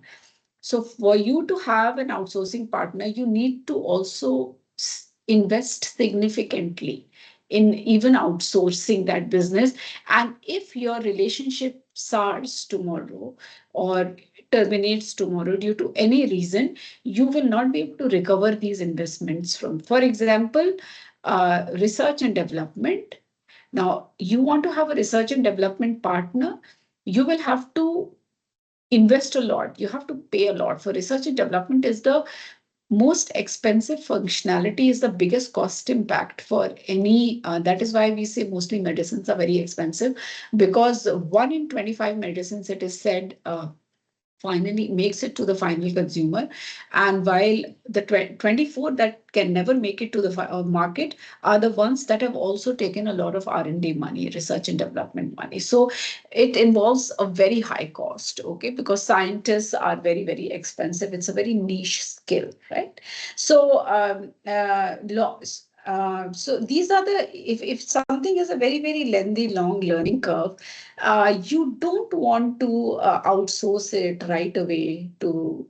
So for you to have an outsourcing partner, you need to also invest significantly in even outsourcing that business. And if your relationship SARS tomorrow or terminates tomorrow due to any reason, you will not be able to recover these investments from, for example, research and development. Now, you want to have a research and development partner, you will have to invest a lot. You have to pay a lot for research and development. Is the most expensive functionality, is the biggest cost impact for any. That is why we say mostly medicines are very expensive, because 1 in 25 medicines, it is said, finally makes it to the final consumer. And while the 24 that can never make it to the market are the ones that have also taken a lot of R&D money, research and development money. So it involves a very high cost, okay, because scientists are very very expensive, it's a very niche skill, right? So laws, so these are the, if something is a very very lengthy long learning curve, you don't want to outsource it right away to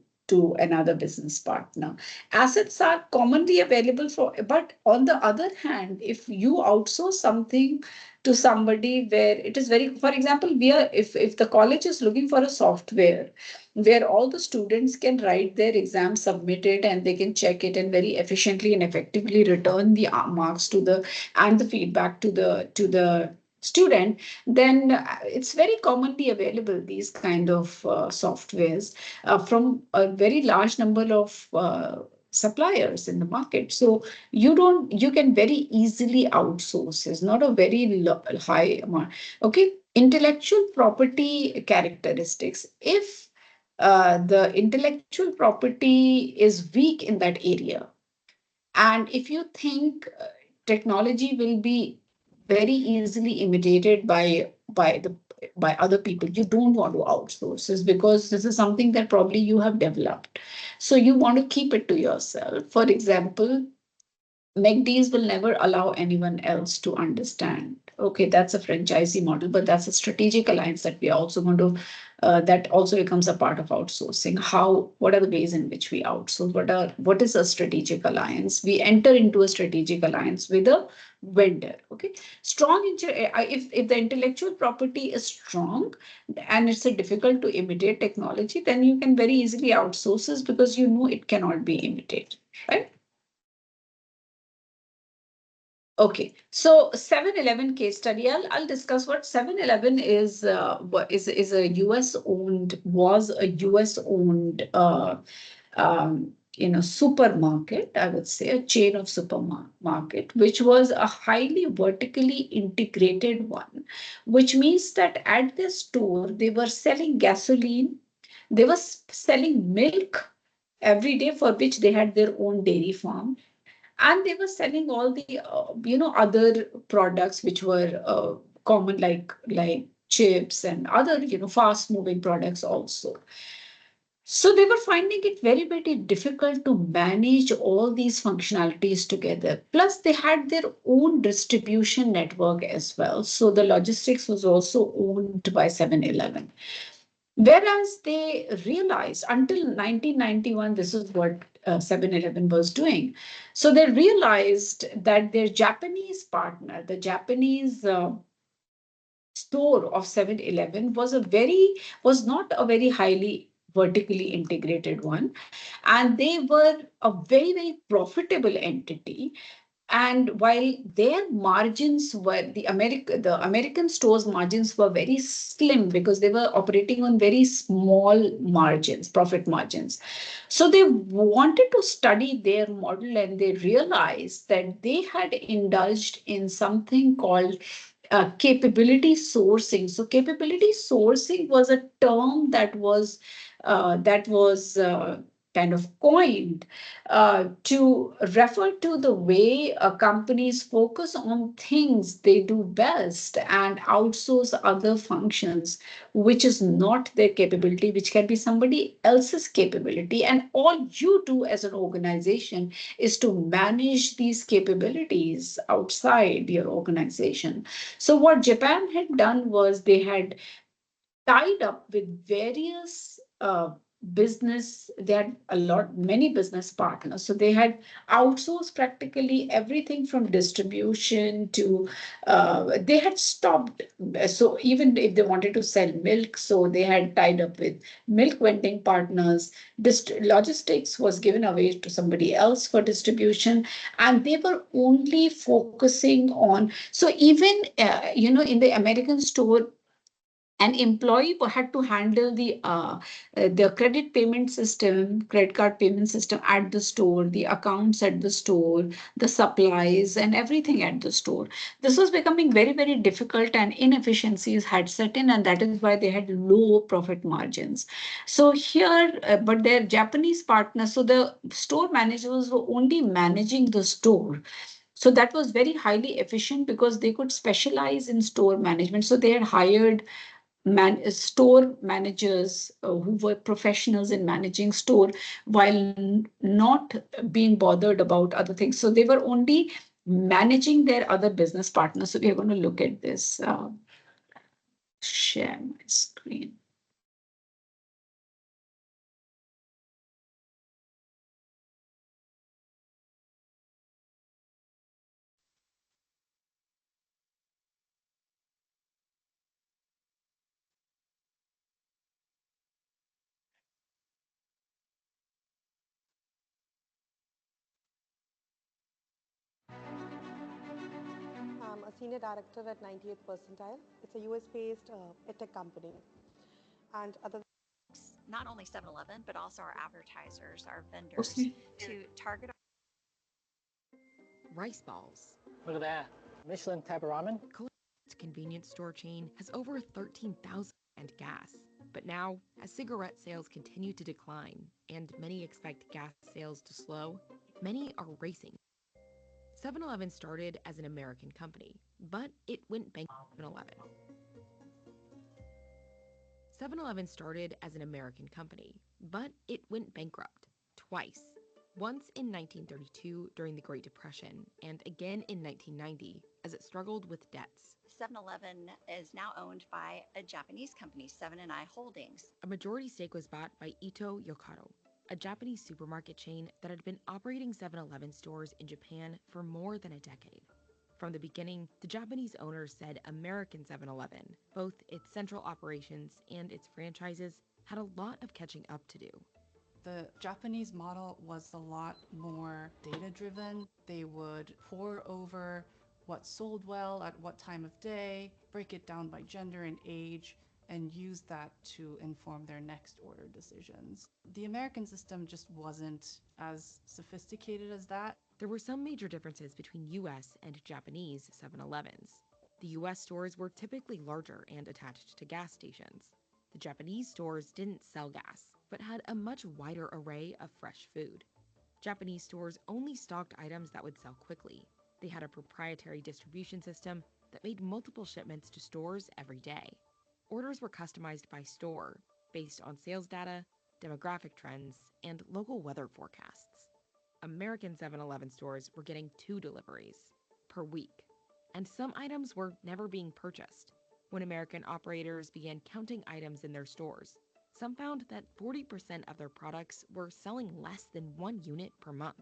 another business partner. Assets are commonly available for, but on the other hand, if you outsource something to somebody where it is very, for example, we are, if the college is looking for a software where all the students can write their exam, submit it, and they can check it and very efficiently and effectively return the marks to the, and the feedback to the student, then it's very commonly available, these kind of softwares from a very large number of suppliers in the market. So you can very easily outsource. It's not a very high amount. Okay, intellectual property characteristics. If the intellectual property is weak in that area, and if you think technology will be very easily imitated by other people, you don't want to outsource this, because this is something that probably you have developed. So you want to keep it to yourself. For example, McD's will never allow anyone else to understand. Okay, that's a franchisee model, but that's a strategic alliance that we are also going to, that also becomes a part of outsourcing. What are the ways in which we outsource? What is a strategic alliance? We enter into a strategic alliance with a vendor. Okay, if the intellectual property is strong and it's a difficult to imitate technology, then you can very easily outsource this, because you know it cannot be imitated, right? Okay, so 7-Eleven case study. I'll discuss what 7-Eleven is. Is a US owned, was a US owned supermarket, I would say a chain of supermarket, which was a highly vertically integrated one, which means that at their store they were selling gasoline, they were selling milk every day, for which they had their own dairy farm, and they were selling all the other products which were common, like chips and other fast moving products also. So they were finding it very, very difficult to manage all these functionalities together. Plus, they had their own distribution network as well. So the logistics was also owned by 7-Eleven. Whereas they realized until 1991, this is what 7-Eleven was doing. So they realized that their Japanese partner, the Japanese store of 7-Eleven, was not a very highly vertically integrated one, and they were a very, very profitable entity. And while their margins were the American stores margins were very slim, because they were operating on very small margins, profit margins. So they wanted to study their model, and they realized that they had indulged in something called capability sourcing. So capability sourcing was a term that was kind of coined to refer to the way companies focus on things they do best and outsource other functions, which is not their capability, which can be somebody else's capability. And all you do as an organization is to manage these capabilities outside your organization. So, what Japan had done was they had tied up with various they had many business partners. So they had outsourced practically everything from distribution to, they had stopped. So even if they wanted to sell milk, so they had tied up with milk vending partners. Logistics was given away to somebody else for distribution, and they were only focusing on. So even in the American store, an employee had to handle the credit payment system, credit card payment system at the store, the accounts at the store, the supplies and everything at the store. This was becoming very, very difficult, and inefficiencies had set in, and that is why they had low profit margins. So here, but their Japanese partners, so the store managers were only managing the store. So that was very highly efficient because they could specialize in store management. So they had hired store managers who were professionals in managing store, while not being bothered about other things. So they were only managing their other business partners. So we are going to look at this. Share my screen.
I'm a senior director at 98th percentile. It's a US-based edtech company. And other
Not only 7-Eleven, but also our advertisers, our vendors,
Okay.
to target
rice balls.
Look at that. Michelin type of ramen.
Convenience store chain has over 13,000 and gas. But now, as cigarette sales continue to decline and many expect gas sales to slow, many are racing. 7-Eleven started as an American company, but it went bankrupt. 7-Eleven started as an American company, but it went bankrupt twice. Once in 1932 during the Great Depression, and again in 1990 as it struggled with debts.
7-Eleven is now owned by a Japanese company, 7 & I Holdings.
A majority stake was bought by Ito Yokado, a Japanese supermarket chain that had been operating 7-Eleven stores in Japan for more than a decade. From the beginning, the Japanese owners said American 7-Eleven, both its central operations and its franchises, had a lot of catching up to do.
The Japanese model was a lot more data-driven. They would pore over what sold well at what time of day, break it down by gender and age, and use that to inform their next order decisions. The American system just wasn't as sophisticated as that.
There were some major differences between US and Japanese 7-Elevens. The US stores were typically larger and attached to gas stations. The Japanese stores didn't sell gas, but had a much wider array of fresh food. Japanese stores only stocked items that would sell quickly. They had a proprietary distribution system that made multiple shipments to stores every day. Orders were customized by store, based on sales data, demographic trends, and local weather forecasts. American 7-Eleven stores were getting 2 deliveries per week, and some items were never being purchased. When American operators began counting items in their stores, some found that 40% of their products were selling less than 1 unit per month.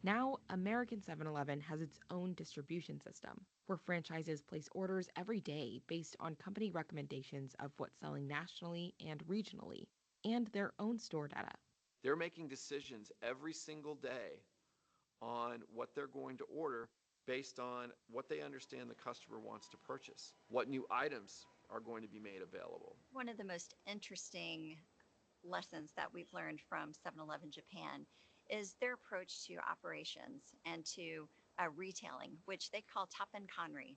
Now, American 7-Eleven has its own distribution system, where franchises place orders every day based on company recommendations of what's selling nationally and regionally, and their own store data.
They're making decisions every single day on what they're going to order based on what they understand the customer wants to purchase, what new items are going to be made available.
One of the most interesting lessons that we've learned from 7-Eleven Japan is their approach to operations and to retailing, which they call Tapen Kanri.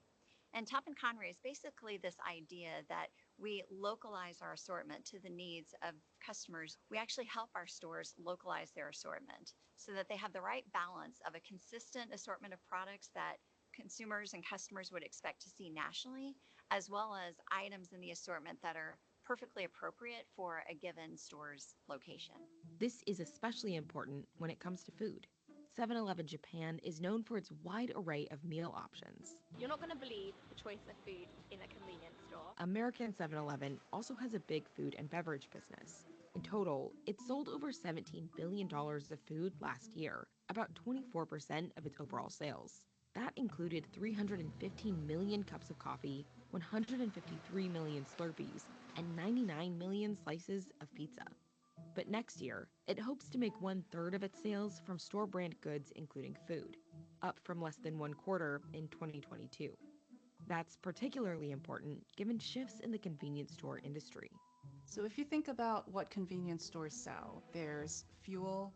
And Tapen Kanri is basically this idea that we localize our assortment to the needs of customers. We actually help our stores localize their assortment so that they have the right balance of a consistent assortment of products that consumers and customers would expect to see nationally, as well as items in the assortment that are perfectly appropriate for a given store's location.
This is especially important when it comes to food. 7-Eleven Japan is known for its wide array of meal options.
You're not going to believe the choice of food in a convenience store.
American 7-Eleven also has a big food and beverage business. In total, it sold over $17 billion of food last year, about 24% of its overall sales. That included 315 million cups of coffee, 153 million Slurpees, and 99 million slices of pizza. But next year, it hopes to make 1/3 of its sales from store brand goods, including food, up from less than 1/4 in 2022. That's particularly important given shifts in the convenience store industry.
So if you think about what convenience stores sell, there's fuel,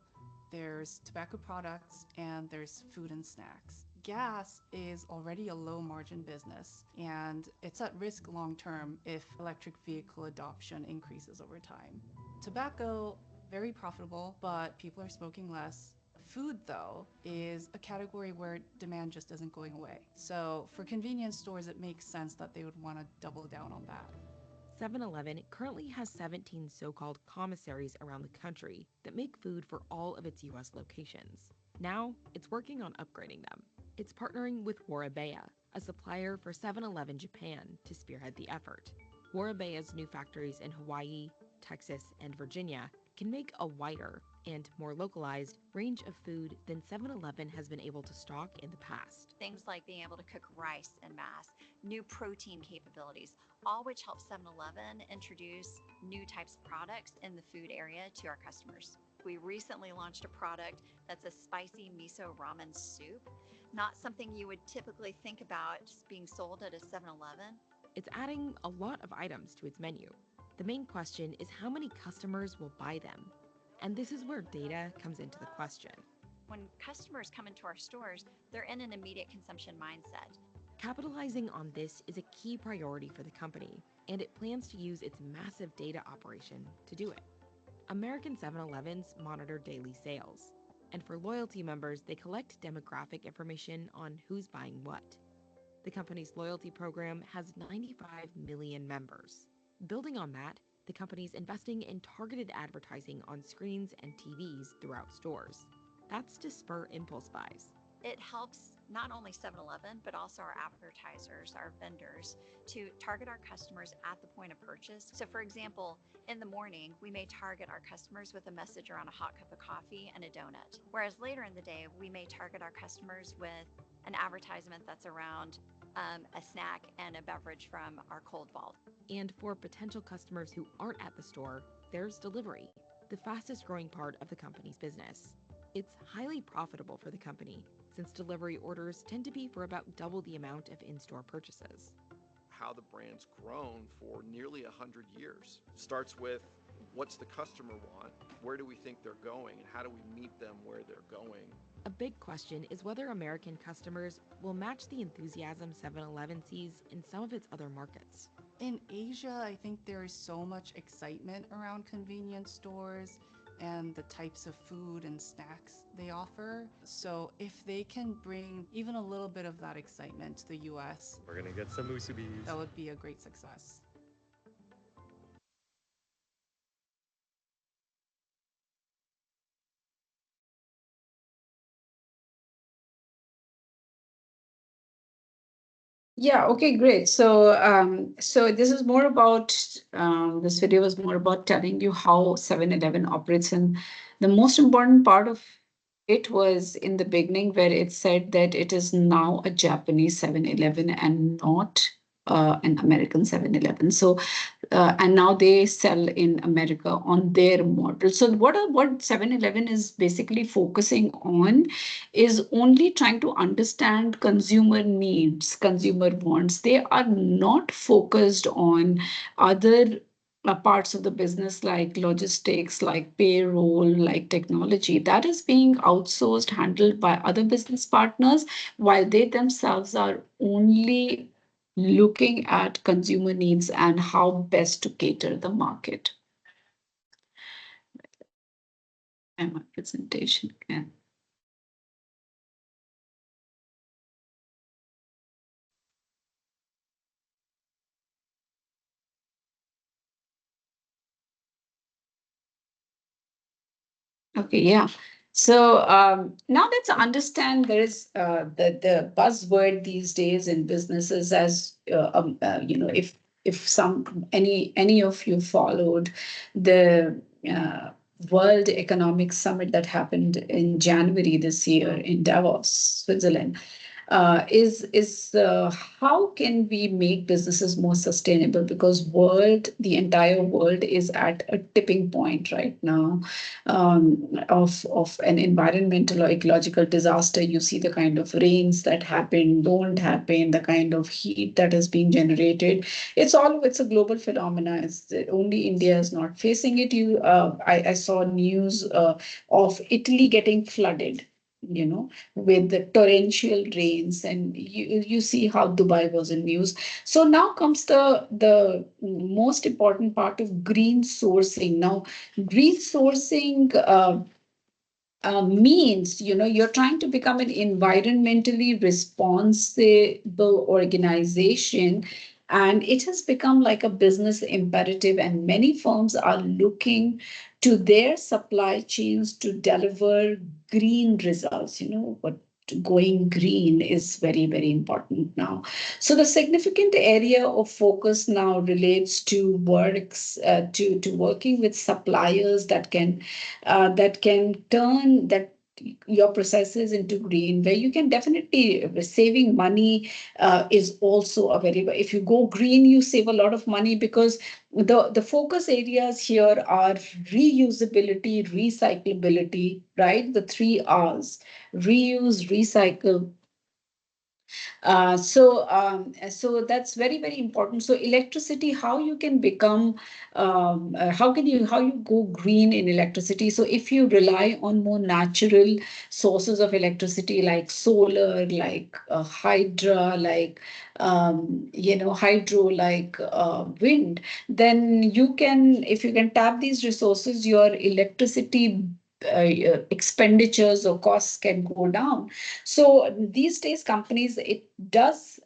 there's tobacco products, and there's food and snacks. Gas is already a low margin business, and it's at risk long term if electric vehicle adoption increases over time. Tobacco, very profitable, but people are smoking less. Food, though, is a category where demand just isn't going away. So for convenience stores, it makes sense that they would want to double down on that.
7-Eleven currently has 17 so-called commissaries around the country that make food for all of its U.S. locations. Now, it's working on upgrading them. It's partnering with Warabeya, a supplier for 7-Eleven Japan, to spearhead the effort. Warabeya's new factories in Hawaii, Texas, and Virginia can make a wider and more localized range of food than 7-Eleven has been able to stock in the past.
Things like being able to cook rice en masse, new protein capabilities, all which help 7-Eleven introduce new types of products in the food area to our customers. We recently launched a product that's a spicy miso ramen soup, not something you would typically think about just being sold at a 7-Eleven.
It's adding a lot of items to its menu. The main question is how many customers will buy them. And this is where data comes into the question.
When customers come into our stores, they're in an immediate consumption mindset.
Capitalizing on this is a key priority for the company, and it plans to use its massive data operation to do it. American 7-Elevens monitor daily sales, and for loyalty members, they collect demographic information on who's buying what. The company's loyalty program has 95 million members. Building on that, the company's investing in targeted advertising on screens and TVs throughout stores. That's to spur impulse buys.
It helps not only 7-Eleven, but also our advertisers, our vendors, to target our customers at the point of purchase. So for example, in the morning, we may target our customers with a message around a hot cup of coffee and a donut. Whereas later in the day, we may target our customers with an advertisement that's around a snack and a beverage from our cold vault.
And for potential customers who aren't at the store, there's delivery, the fastest growing part of the company's business. It's highly profitable for the company, since delivery orders tend to be for about double the amount of in-store purchases.
how the brand's grown for nearly 100 years. It starts with what's the customer want, where do we think they're going, and how do we meet them where they're going.
A big question is whether American customers will match the enthusiasm 7-Eleven sees in some of its other markets.
In Asia, I think there is so much excitement around convenience stores and the types of food and snacks they offer. So if they can bring even a little bit of that excitement to the US,
We're gonna get some musubis.
that would be a great success.
Yeah, okay, great. So this is more about this video is more about telling you how 7-Eleven operates. And the most important part of it was in the beginning where it said that it is now a Japanese 7-Eleven and not an American 7-Eleven. So and now they sell in America on their model. So what 7-Eleven is basically focusing on is only trying to understand consumer needs, consumer wants. They are not focused on other parts of the business like logistics, like payroll, like technology. That is being outsourced, handled by other business partners, while they themselves are only looking at consumer needs and how best to cater the market. And my presentation again. Okay, yeah. So now let's understand there is the buzzword these days in businesses as if some any of you followed the World Economic Summit that happened in January this year in Davos, Switzerland, is how can we make businesses more sustainable? Because the entire world is at a tipping point right now of an environmental or ecological disaster. You see the kind of rains that happen, don't happen, the kind of heat that is being generated. It's a global phenomena. Only India is not facing it. I saw news of Italy getting flooded, with the torrential rains, and you see how Dubai was in news. So now comes the most important part of green sourcing. Now, green sourcing means, you're trying to become an environmentally responsible organization, and it has become like a business imperative, and many firms are looking to their supply chains to deliver green results. What going green is very, very important now. So the significant area of focus now relates to working with suppliers that can turn that your processes into green, where you can definitely saving money is also a very, if you go green, you save a lot of money, because the focus areas here are reusability, recyclability, right? The 3 R's: reuse, recycle. So that's very, very important. So electricity, how you can become, how you go green in electricity. So if you rely on more natural sources of electricity like solar, like hydra, like hydro, like wind, then if you can tap these resources, your electricity expenditures or costs can go down. So these days, companies, it does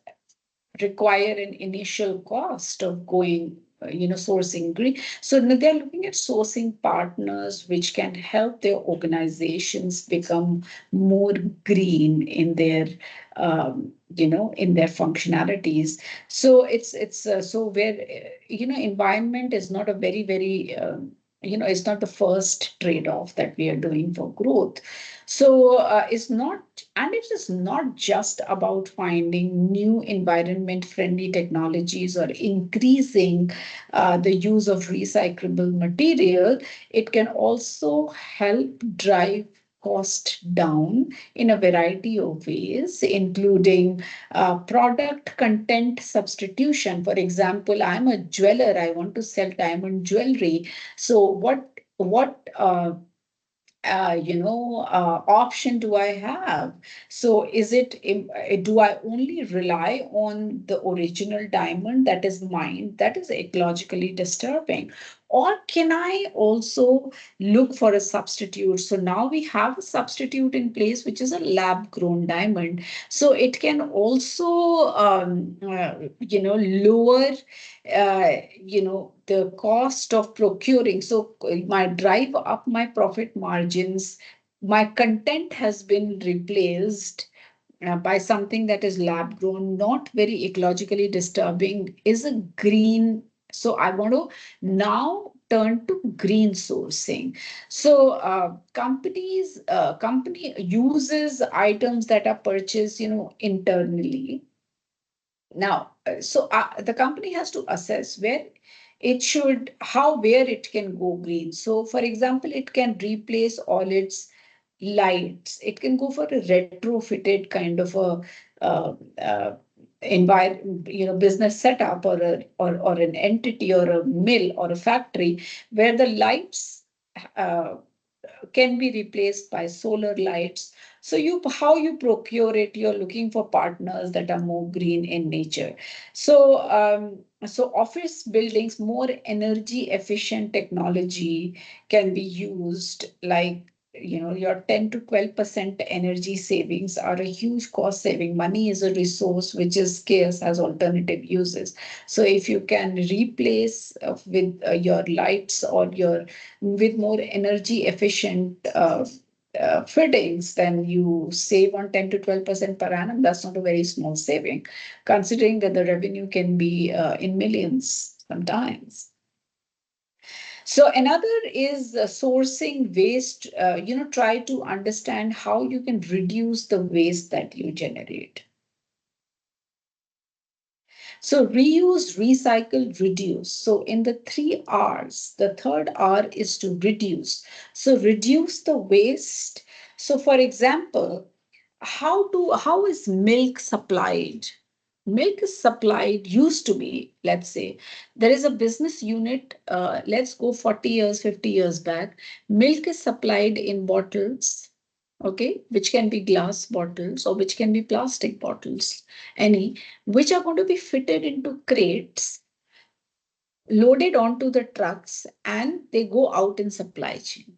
require an initial cost of going, sourcing green. So now they're looking at sourcing partners which can help their organizations become more green in their, in their functionalities. So so where, environment is not a very, very, it's not the first trade-off that we are doing for growth. So it is not just about finding new environment friendly technologies or increasing the use of recyclable material. It can also help drive cost down in a variety of ways, including product content substitution. For example, I'm a jeweler, I want to sell diamond jewelry. So what option do I have? So do I only rely on the original diamond that is mine? That is ecologically disturbing. Or can I also look for a substitute? So now we have a substitute in place, which is a lab grown diamond. So it can also, lower the cost of procuring. So my drive up my profit margins, my content has been replaced by something that is lab grown, not very ecologically disturbing, is a green. So I want to now turn to green sourcing. So company uses items that are purchased, internally. Now, the company has to assess where it can go green. So, for example, it can replace all its lights. It can go for a retrofitted kind of a uh, uh, business setup, or an entity or a mill or a factory where the lights uh, can be replaced by solar lights. So how you procure it, you're looking for partners that are more green in nature. So office buildings, more energy efficient technology can be used, like your 10 to 12% energy savings are a huge cost saving. Money is a resource which is scarce, has alternative uses. So if you can replace with your lights or your with more energy efficient fittings, then you save on 10 to 12% per annum. That's not a very small saving, considering that the revenue can be in millions sometimes. So another is sourcing waste. Try to understand how you can reduce the waste that you generate. So reuse, recycle, reduce. So in the 3 R's, the third R is to reduce. So reduce the waste. So for example, how is milk supplied? Milk is supplied, used to be, let's say, there is a business unit, let's go 40 years, 50 years back. Milk is supplied in bottles, okay, which can be glass bottles or which can be plastic bottles, any, which are going to be fitted into crates, loaded onto the trucks, and they go out in supply chain.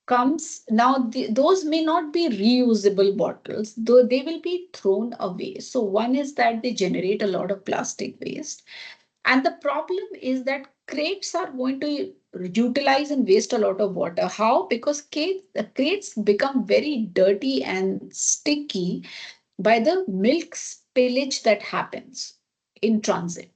Those may not be reusable bottles, though they will be thrown away. So one is that they generate a lot of plastic waste. And the problem is that crates are going to utilize and waste a lot of water. How? Because crates become very dirty and sticky by the milk spillage that happens in transit.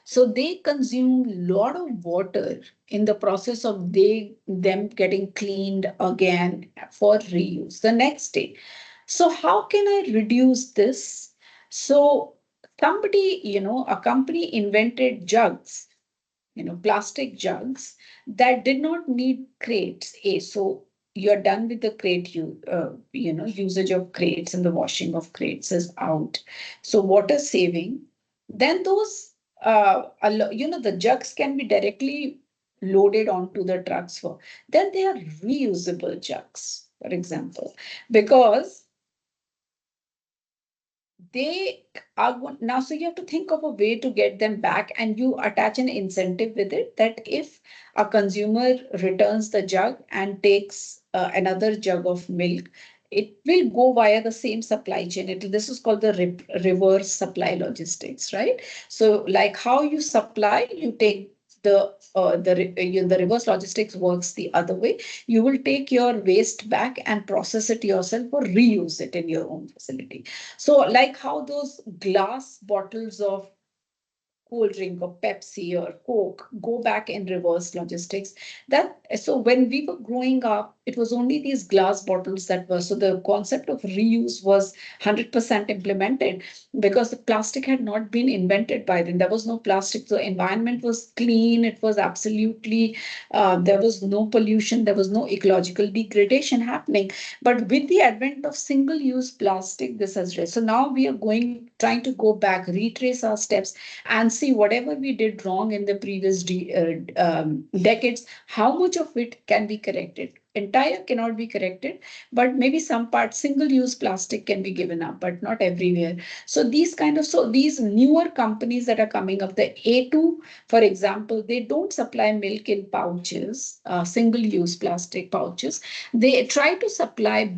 So they consume a lot of water in the process of them getting cleaned again for reuse the next day. So how can I reduce this? So a company invented jugs, plastic jugs that did not need crates. So you're done with the usage of crates, and the washing of crates is out. So water saving. Then the jugs can be directly loaded onto the trucks then they are reusable jugs, for example, because they now, so you have to think of a way to get them back, and you attach an incentive with it that if a consumer returns the jug and takes another jug of milk, it will go via the same supply chain. This is called the reverse supply logistics, right? So like how you supply, you take the reverse logistics works the other way. You will take your waste back and process it yourself or reuse it in your own facility. So like how those glass bottles of cold drink or Pepsi or Coke go back in reverse logistics. That so when we were growing up, it was only these glass bottles that were so the concept of reuse was 100% implemented because the plastic had not been invented by then. There was no plastic. The environment was clean. It was absolutely there was no pollution. There was no ecological degradation happening. But with the advent of single-use plastic, this has raised. So now we are trying to go back, retrace our steps, and see whatever we did wrong in the previous decades, how much of it can be corrected. Entire cannot be corrected, but maybe some part single-use plastic can be given up, but not everywhere. So these newer companies that are coming up, the A2, for example, they don't supply milk in pouches, single-use plastic pouches. They try to supply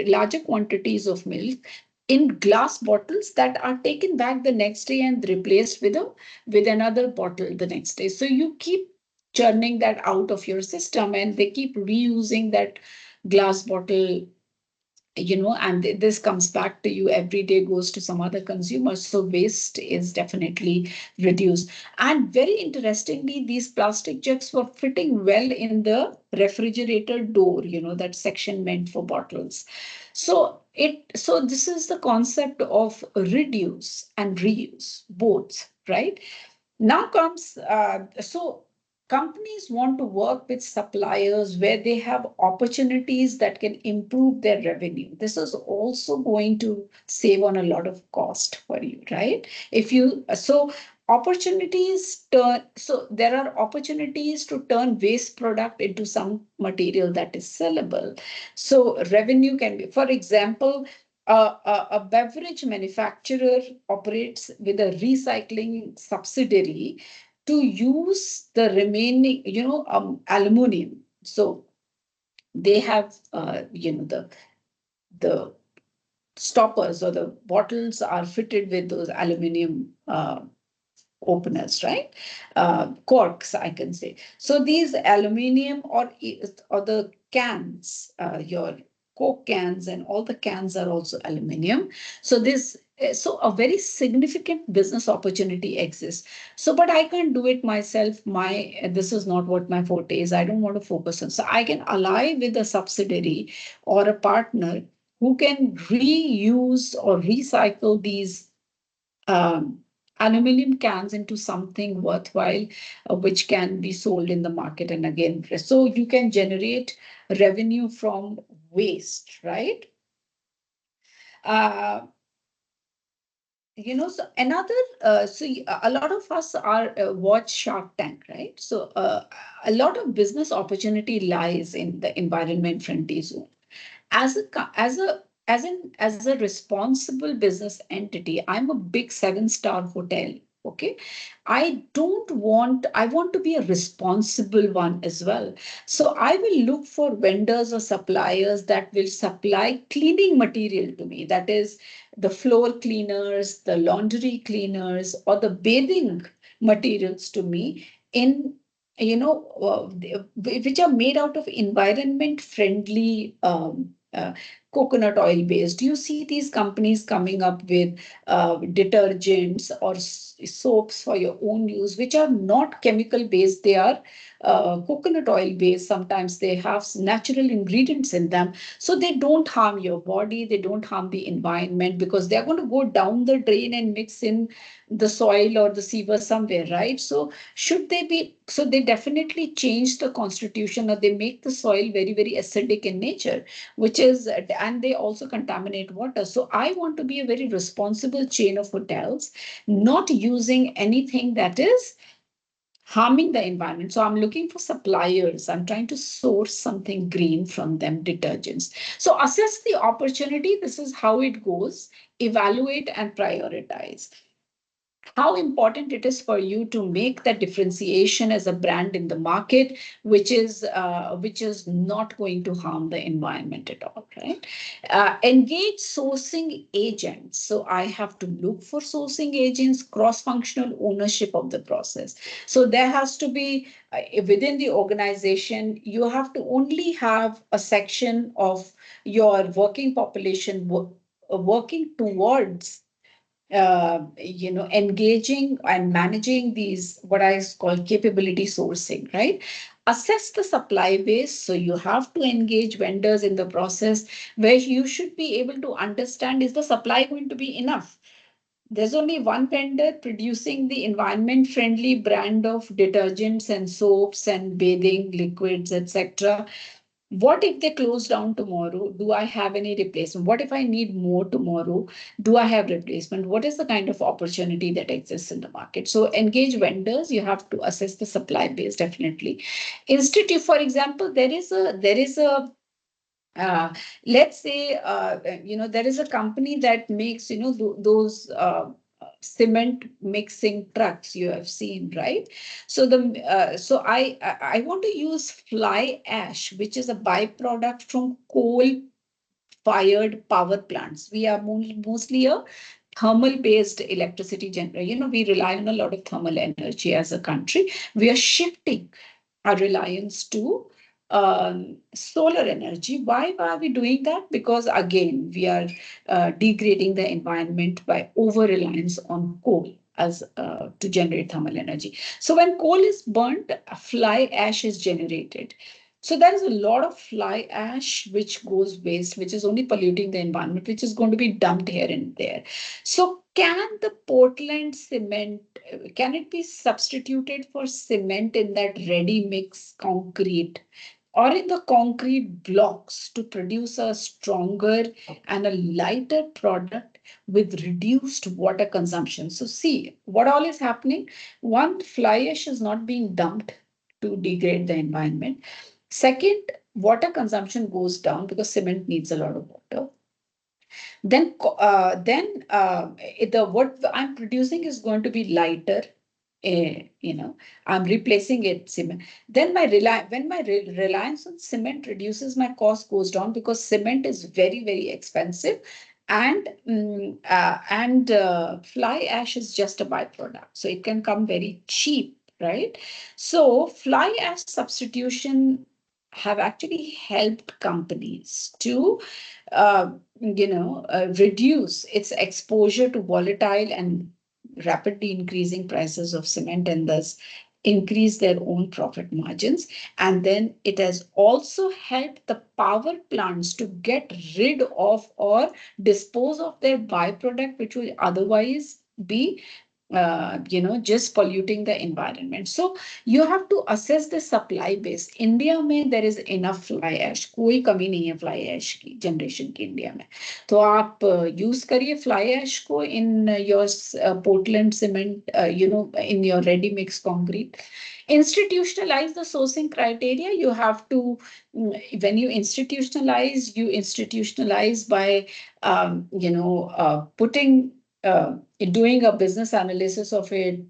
larger quantities of milk in glass bottles that are taken back the next day and replaced with another bottle the next day. So you keep churning that out of your system, and they keep reusing that glass bottle, and this comes back to you every day, goes to some other consumer. So waste is definitely reduced. And very interestingly, these plastic jugs were fitting well in the refrigerator door, that section meant for bottles. So this is the concept of reduce and reuse, both, right? Now comes, so companies want to work with suppliers where they have opportunities that can improve their revenue. This is also going to save on a lot of cost for you, right? If you, so so there are opportunities to turn waste product into some material that is sellable. So revenue can be, for example, a beverage manufacturer operates with a recycling subsidiary to use the remaining, aluminum. So they have, the stoppers or the bottles are fitted with those aluminum openers, right? Corks, I can say. So these aluminum or the cans, your Coke cans and all the cans are also aluminum. So a very significant business opportunity exists. So, but I can't do it myself. This is not what my forte is. I don't want to focus on. So I can ally with a subsidiary or a partner who can reuse or recycle these um, aluminum cans into something worthwhile, which can be sold in the market. And again, so you can generate revenue from waste, right? Uh, so another, a lot of us are watch Shark Tank, right? So a lot of business opportunity lies in the environment friendly zone. As a responsible business entity, I'm a big 7-star hotel. Okay. I want to be a responsible one as well. So I will look for vendors or suppliers that will supply cleaning material to me. That is the floor cleaners, the laundry cleaners, or the bathing materials to me in which are made out of environment friendly coconut oil based. You see these companies coming up with detergents or soaps for your own use, which are not chemical based. They are coconut oil based. Sometimes they have natural ingredients in them. So they don't harm your body. They don't harm the environment because they're going to go down the drain and mix in the soil or the sewer somewhere, right? So should they be, so they definitely change the constitution or they make the soil very, very acidic in nature, and they also contaminate water. So I want to be a very responsible chain of hotels, not using anything that is harming the environment. So I'm looking for suppliers. I'm trying to source something green from them, detergents. So assess the opportunity. This is how it goes. Evaluate and prioritize. How important it is for you to make that differentiation as a brand in the market, which is not going to harm the environment at all, right? Engage sourcing agents. So I have to look for sourcing agents, cross-functional ownership of the process. So there has to be within the organization, you have to only have a section of your working population working towards engaging and managing these what I call capability sourcing, right? Assess the supply base. So you have to engage vendors in the process where you should be able to understand, is the supply going to be enough? There's only one vendor producing the environment friendly brand of detergents and soaps and bathing liquids, etc. What if they close down tomorrow? Do I have any replacement? What if I need more tomorrow? Do I have replacement? What is the kind of opportunity that exists in the market? So engage vendors. You have to assess the supply base definitely. Institute, for example, there is a uh, let's say there is a company that makes those cement mixing trucks you have seen, right? So I want to use fly ash, which is a byproduct from coal fired power plants. We are mostly a thermal based electricity generator. We rely on a lot of thermal energy as a country. We are shifting our reliance to solar energy. Why are we doing that? Because again, we are degrading the environment by over reliance on coal as to generate thermal energy. So when coal is burnt, fly ash is generated. So there is a lot of fly ash which goes waste, which is only polluting the environment, which is going to be dumped here and there. So can the Portland cement, can it be substituted for cement in that ready mix concrete or in the concrete blocks to produce a stronger and a lighter product with reduced water consumption? So see what all is happening. One, fly ash is not being dumped to degrade the environment. Second, water consumption goes down because cement needs a lot of water. The what I'm producing is going to be lighter. I'm replacing it cement. Then when my reliance on cement reduces, my cost goes down because cement is very very expensive, and fly ash is just a byproduct, so it can come very cheap, right? So fly ash substitution have actually helped companies to reduce its exposure to volatile and rapidly increasing prices of cement and thus increase their own profit margins. And then it has also helped the power plants to get rid of or dispose of their byproduct, which would otherwise be just polluting the environment. So you have to assess the supply base. India में there is enough fly ash, कोई कमी नहीं है fly ash की generation की India में. तो आप use करिए fly ash को in your Portland cement, in your ready mix concrete. Institutionalize the sourcing criteria. You have to, when you institutionalize by, putting doing a business analysis of it,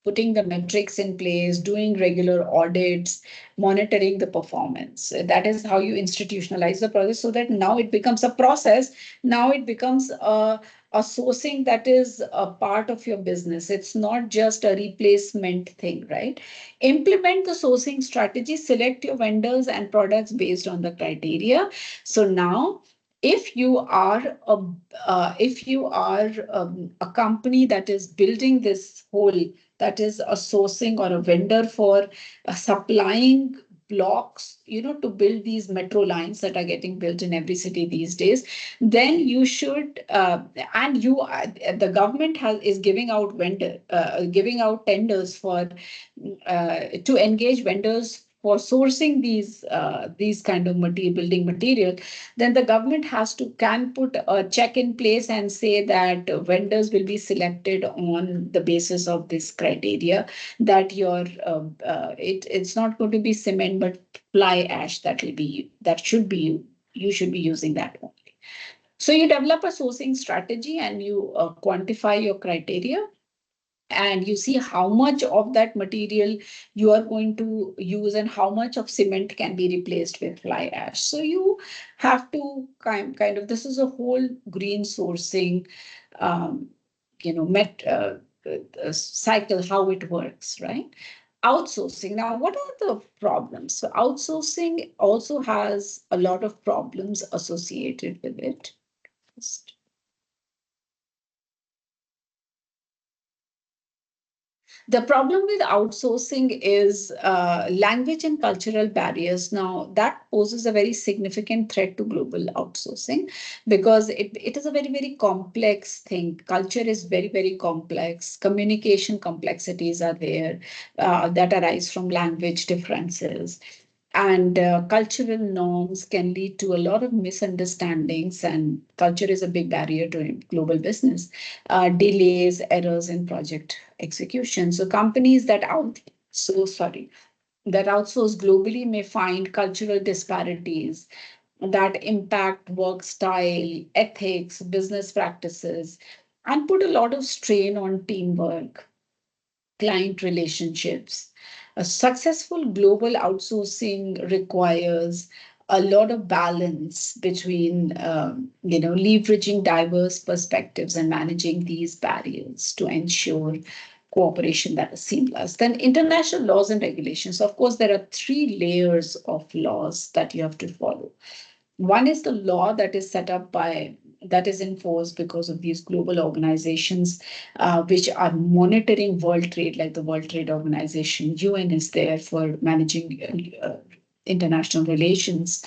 putting the metrics in place, doing regular audits, monitoring the performance. That is how you institutionalize the process so that now it becomes a process. Now it becomes a sourcing that is a part of your business. It's not just a replacement thing, right? Implement the sourcing strategy, select your vendors and products based on the criteria. So now, if you are a company that is building this whole, that is a sourcing or a vendor for supplying blocks, to build these metro lines that are getting built in every city these days, then you should, the government is giving out tenders for to engage vendors for sourcing these kind of building material. Then the government can put a check in place and say that vendors will be selected on the basis of this criteria, that it's not going to be cement but fly ash that should be you should be using that only. So you develop a sourcing strategy and you quantify your criteria, and you see how much of that material you are going to use and how much of cement can be replaced with fly ash. So you have to kind of, this is a whole green sourcing, um, cycle, how it works, right? Outsourcing. Now, what are the problems? So outsourcing also has a lot of problems associated with it. The problem with outsourcing is language and cultural barriers. Now, that poses a very significant threat to global outsourcing because it is a very, very complex thing. Culture is very, very complex. Communication complexities are there that arise from language differences. And cultural norms can lead to a lot of misunderstandings, and culture is a big barrier to global business. Delays, errors in project execution. So companies that outsource globally may find cultural disparities that impact work style, ethics, business practices, and put a lot of strain on teamwork, client relationships. A successful global outsourcing requires a lot of balance between, leveraging diverse perspectives and managing these barriers to ensure cooperation that is seamless. Then international laws and regulations. Of course, there are three layers of laws that you have to follow. One is the law that is set up by that is enforced because of these global organizations which are monitoring world trade, like the World Trade Organization. UN is there for managing international relations.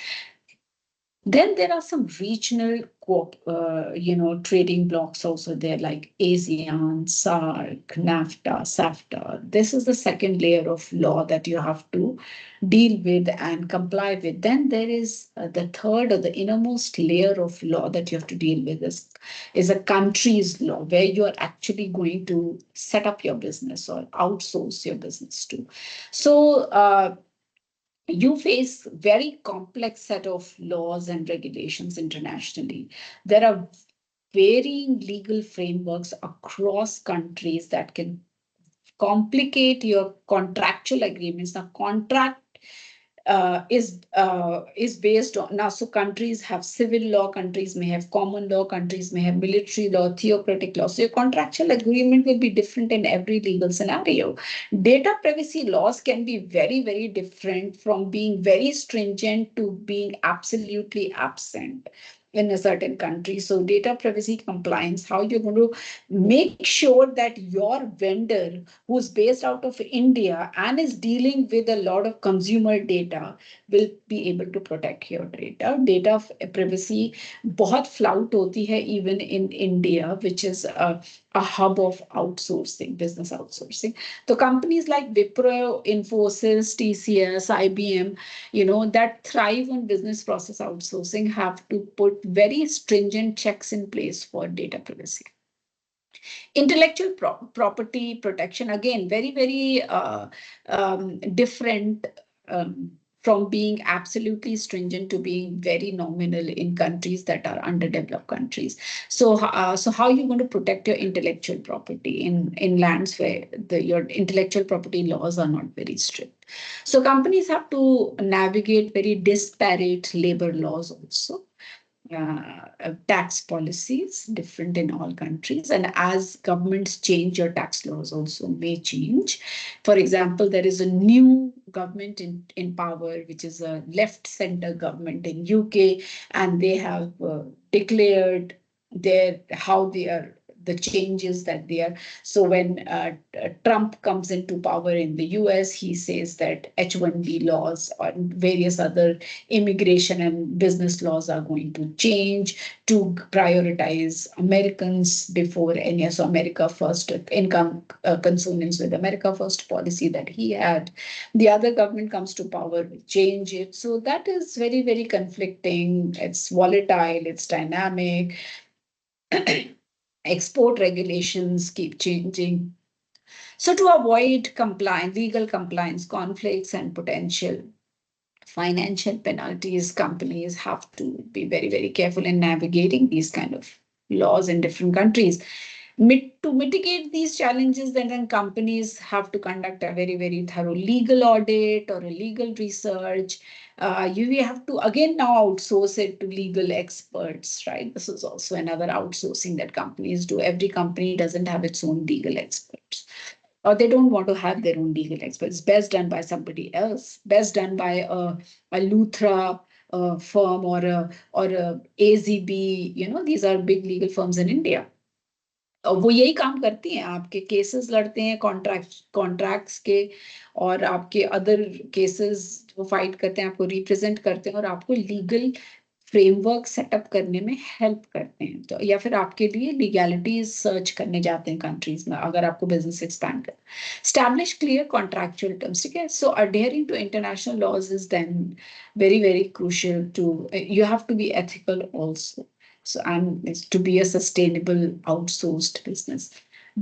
Then there are some regional trading blocks also there, like ASEAN, SAARC, NAFTA, SAFTA. This is the second layer of law that you have to deal with and comply with. Then there is the third or the innermost layer of law that you have to deal with is a country's law, where you are actually going to set up your business or outsource your business to. So you face very complex set of laws and regulations internationally. There are varying legal frameworks across countries that can complicate your contractual agreements. Now, contract is based on now. So countries have civil law, countries may have common law, countries may have military law, theocratic law. So your contractual agreement will be different in every legal scenario. Data privacy laws can be very, very different, from being very stringent to being absolutely absent in a certain country. So data privacy compliance, how you're going to make sure that your vendor who's based out of India and is dealing with a lot of consumer data will be able to protect your data. Data privacy बहुत flout होती है even in India, which is a hub of outsourcing, business outsourcing. So companies like Wipro, Infosys, TCS, IBM, that thrive on business process outsourcing have to put very stringent checks in place for data privacy. Intellectual property protection, again, very, very different from being absolutely stringent to being very nominal in countries that are underdeveloped countries. So how are you going to protect your intellectual property in lands where your intellectual property laws are not very strict? So companies have to navigate very disparate labor laws also. Tax policies different in all countries, and as governments change, your tax laws also may change. For example, there is a new government in power, which is a left center government in UK, and they have declared how they are, the changes that they are. So when Trump comes into power in the US, he says that H-1B laws and various other immigration and business laws are going to change to prioritize Americans before any. So America first, income consonants with America first policy that he had. The other government comes to power, will change it. So that is very, very conflicting. It's volatile, it's dynamic. Export regulations keep changing. So to avoid legal compliance conflicts and potential financial penalties, companies have to be very, very careful in navigating these kind of laws in different countries. To mitigate these challenges, then companies have to conduct a very, very thorough legal audit or a legal research. You have to again now outsource it to legal experts, right? This is also another outsourcing that companies do. Every company doesn't have its own legal experts, or they don't want to have their own legal experts. Best done by somebody else, best done by a Luthra firm or a AZB. These are big legal firms in India. वो यही काम करती हैं, आपके cases लड़ते हैं contracts के, और आपके अदर केसेस वो फाइट करते हैं, आपको रिप्रेजेंट करते हैं और आपको लीगल फ्रेमवर्क सेटअप करने में हेल्प करते हैं, तो या फिर आपके लिए लीगैलिटीज सर्च करने जाते हैं कंट्रीज में अगर आपको बिजनेस एक्सपैंड कर। स्टैब्लिश क्लियर कॉन्ट्रैक्चुअल टर्म्स, ठीक है। So adhering to international laws is then very very crucial to, you have to be ethical also, so and is to be a sustainable outsourced business.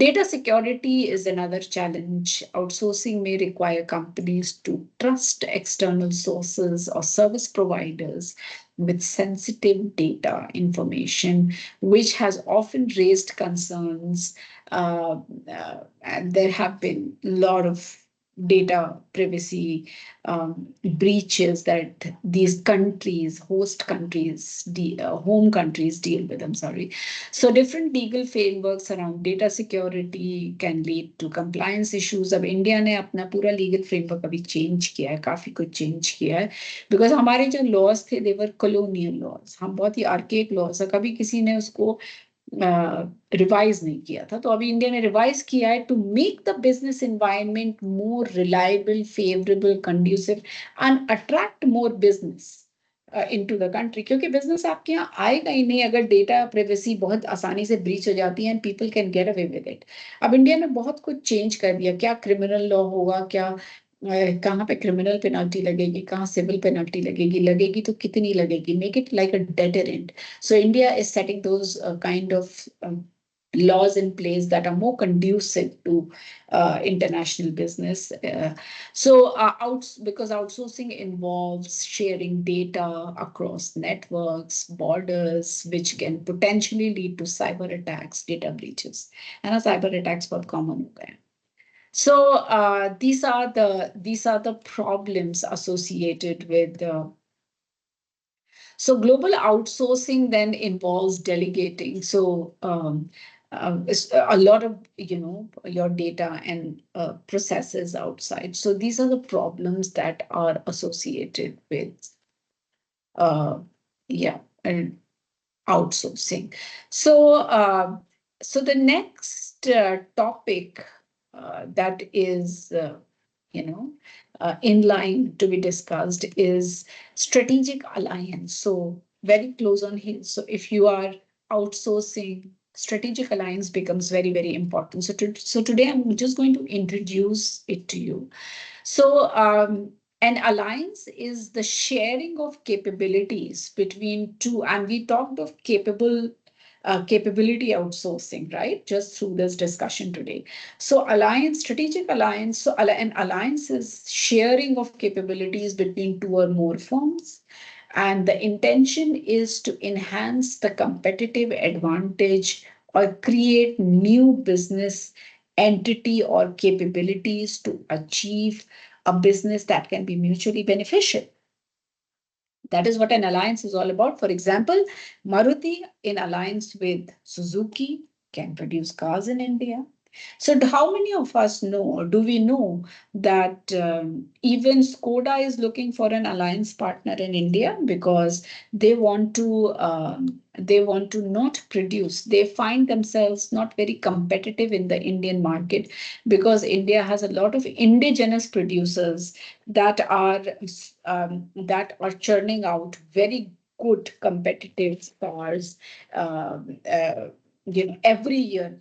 Data security is another challenge. Outsourcing may require companies to trust external sources or service providers with sensitive data information, which has often raised concerns. And there have been a lot of data privacy breaches that these countries, host countries, home countries deal with. I'm sorry. So different legal frameworks around data security can lead to compliance issues. अब India ने अपना पूरा legal framework अभी change किया है, काफी कुछ change किया है, बिकॉज हमारे जो लॉज थे देवर कॉलोनियल लॉज, हम बहुत ही आर्केक लॉज है, कभी किसी ने उसको रिवाइज नहीं किया था। तो अभी इंडिया ने रिवाइज किया है to make the business environment more reliable, favourable, conducive and attract more business into the country, क्योंकि बिजनेस आपके यहाँ आएगा ही नहीं अगर डेटा प्राइवेसी बहुत आसानी से ब्रीच हो जाती है and people can get away with it. अब इंडिया ने बहुत कुछ चेंज कर दिया, क्या क्रिमिनल लॉ होगा, क्या कहाँ पे क्रिमिनल पेनल्टी लगेगी, कहाँ सिविल पेनल्टी लगेगी, लगेगी तो कितनी लगेगी, make it like a deterrent. So India is setting those kind of laws in place that are more conducive to international business. Because outsourcing involves sharing data across networks, borders, which can potentially lead to cyber attacks, data breaches. And cyber attacks बहुत common हो गए हैं. So these are the problems associated with. So global outsourcing then involves delegating. So it's a lot of your data and processes outside. So these are the problems that are associated with uh, yeah, and outsourcing. So the next topic that is in line to be discussed is strategic alliance. So very close on heels. So if you are outsourcing, strategic alliance becomes very very important. So today I'm just going to introduce it to you. So, an alliance is the sharing of capabilities between two, and we talked of capability outsourcing, right? Just through this discussion today. So, alliance, strategic alliance, so an alliance is sharing of capabilities between two or more firms. And the intention is to enhance the competitive advantage or create new business entity or capabilities to achieve a business that can be mutually beneficial. That is what an alliance is all about. For example, Maruti, in alliance with Suzuki, can produce cars in India. So, how many of us know, or do we know, that even Skoda is looking for an alliance partner in India because they want to not produce. They find themselves not very competitive in the Indian market because India has a lot of indigenous producers that are churning out very good competitive cars. Every year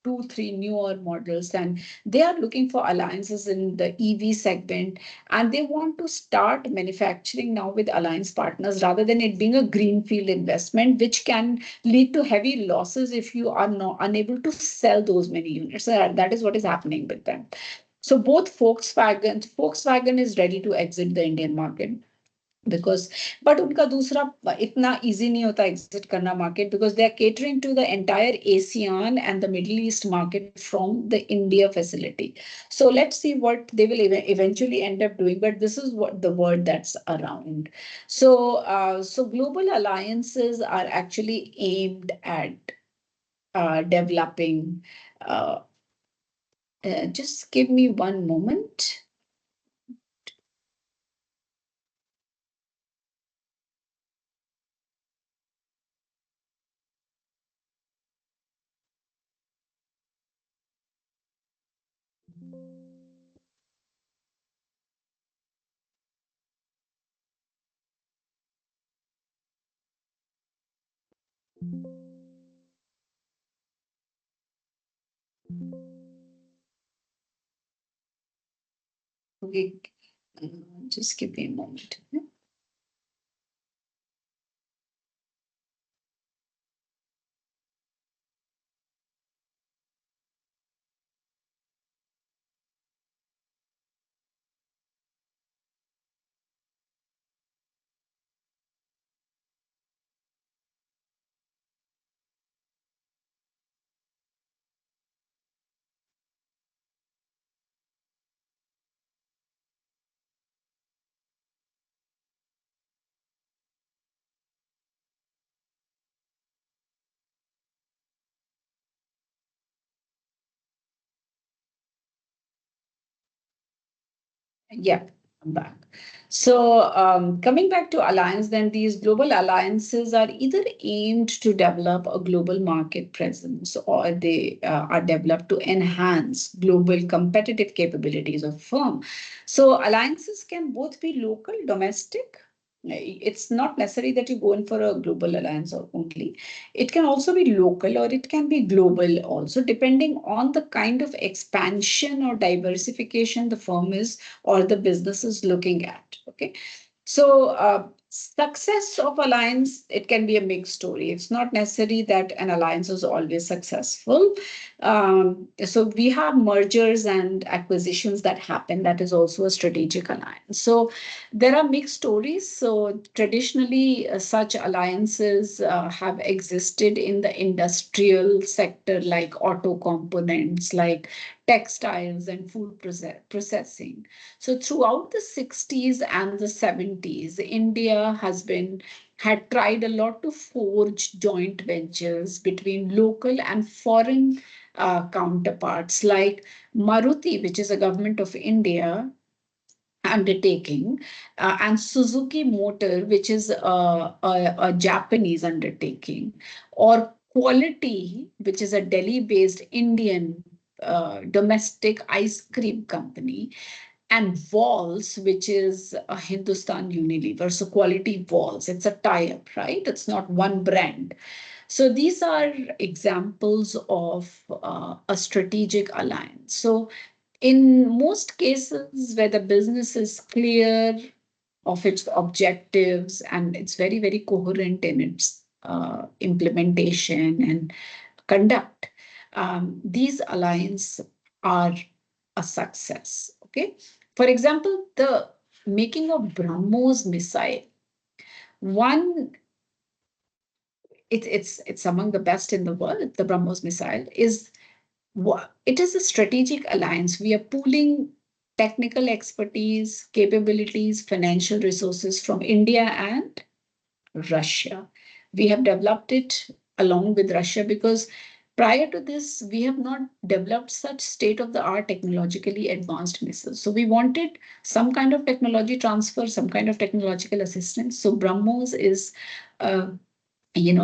2, 3 newer models, and they are looking for alliances in the EV segment, and they want to start manufacturing now with alliance partners rather than it being a greenfield investment, which can lead to heavy losses if you are not unable to sell those many units. So that is what is happening with them. So both Volkswagen is ready to exit the Indian market because but उनका दूसरा इतना easy नहीं होता exit करना market because they are catering to the entire ASEAN and the Middle East market from the India facility. So let's see what they will eventually end up doing, but this is what the word that's around. So global alliances are actually aimed at developing. uh, just give me one moment. Okay, uh, just give me a moment. Yeah, I'm back. So, coming back to alliance, then these global alliances are either aimed to develop a global market presence or they are developed to enhance global competitive capabilities of firm. So, alliances can both be local, domestic. It's not necessary that you go in for a global alliance or only. It can also be local or it can be global also, depending on the kind of expansion or diversification the firm is or the business is looking at. Okay. So, success of alliance, it can be a mixed story. It's not necessary that an alliance is always successful. So, we have mergers and acquisitions that happen. That is also a strategic alliance. So, there are mixed stories. So, traditionally, such alliances have existed in the industrial sector, like auto components, like textiles and food processing. So throughout the 60s and the 70s, India had tried a lot to forge joint ventures between local and foreign counterparts like Maruti, which is a government of India undertaking, and Suzuki Motor, which is a Japanese undertaking, or Quality, which is a Delhi-based Indian domestic ice cream company, and Walls, which is a Hindustan Unilever. So Quality Walls, it's a tie-up, right? It's not one brand. So these are examples of a strategic alliance. So in most cases where the business is clear of its objectives and it's very, very coherent in its implementation and conduct, these alliances are a success. Okay. For example, the making of BrahMos missile, one, it's among the best in the world. The BrahMos missile is it is a strategic alliance. We are pooling technical expertise, capabilities, financial resources from India and Russia. We have developed it along with Russia because prior to this, we have not developed such state of the art technologically advanced missiles. So we wanted some kind of technology transfer, some kind of technological assistance. So BrahMos is uh,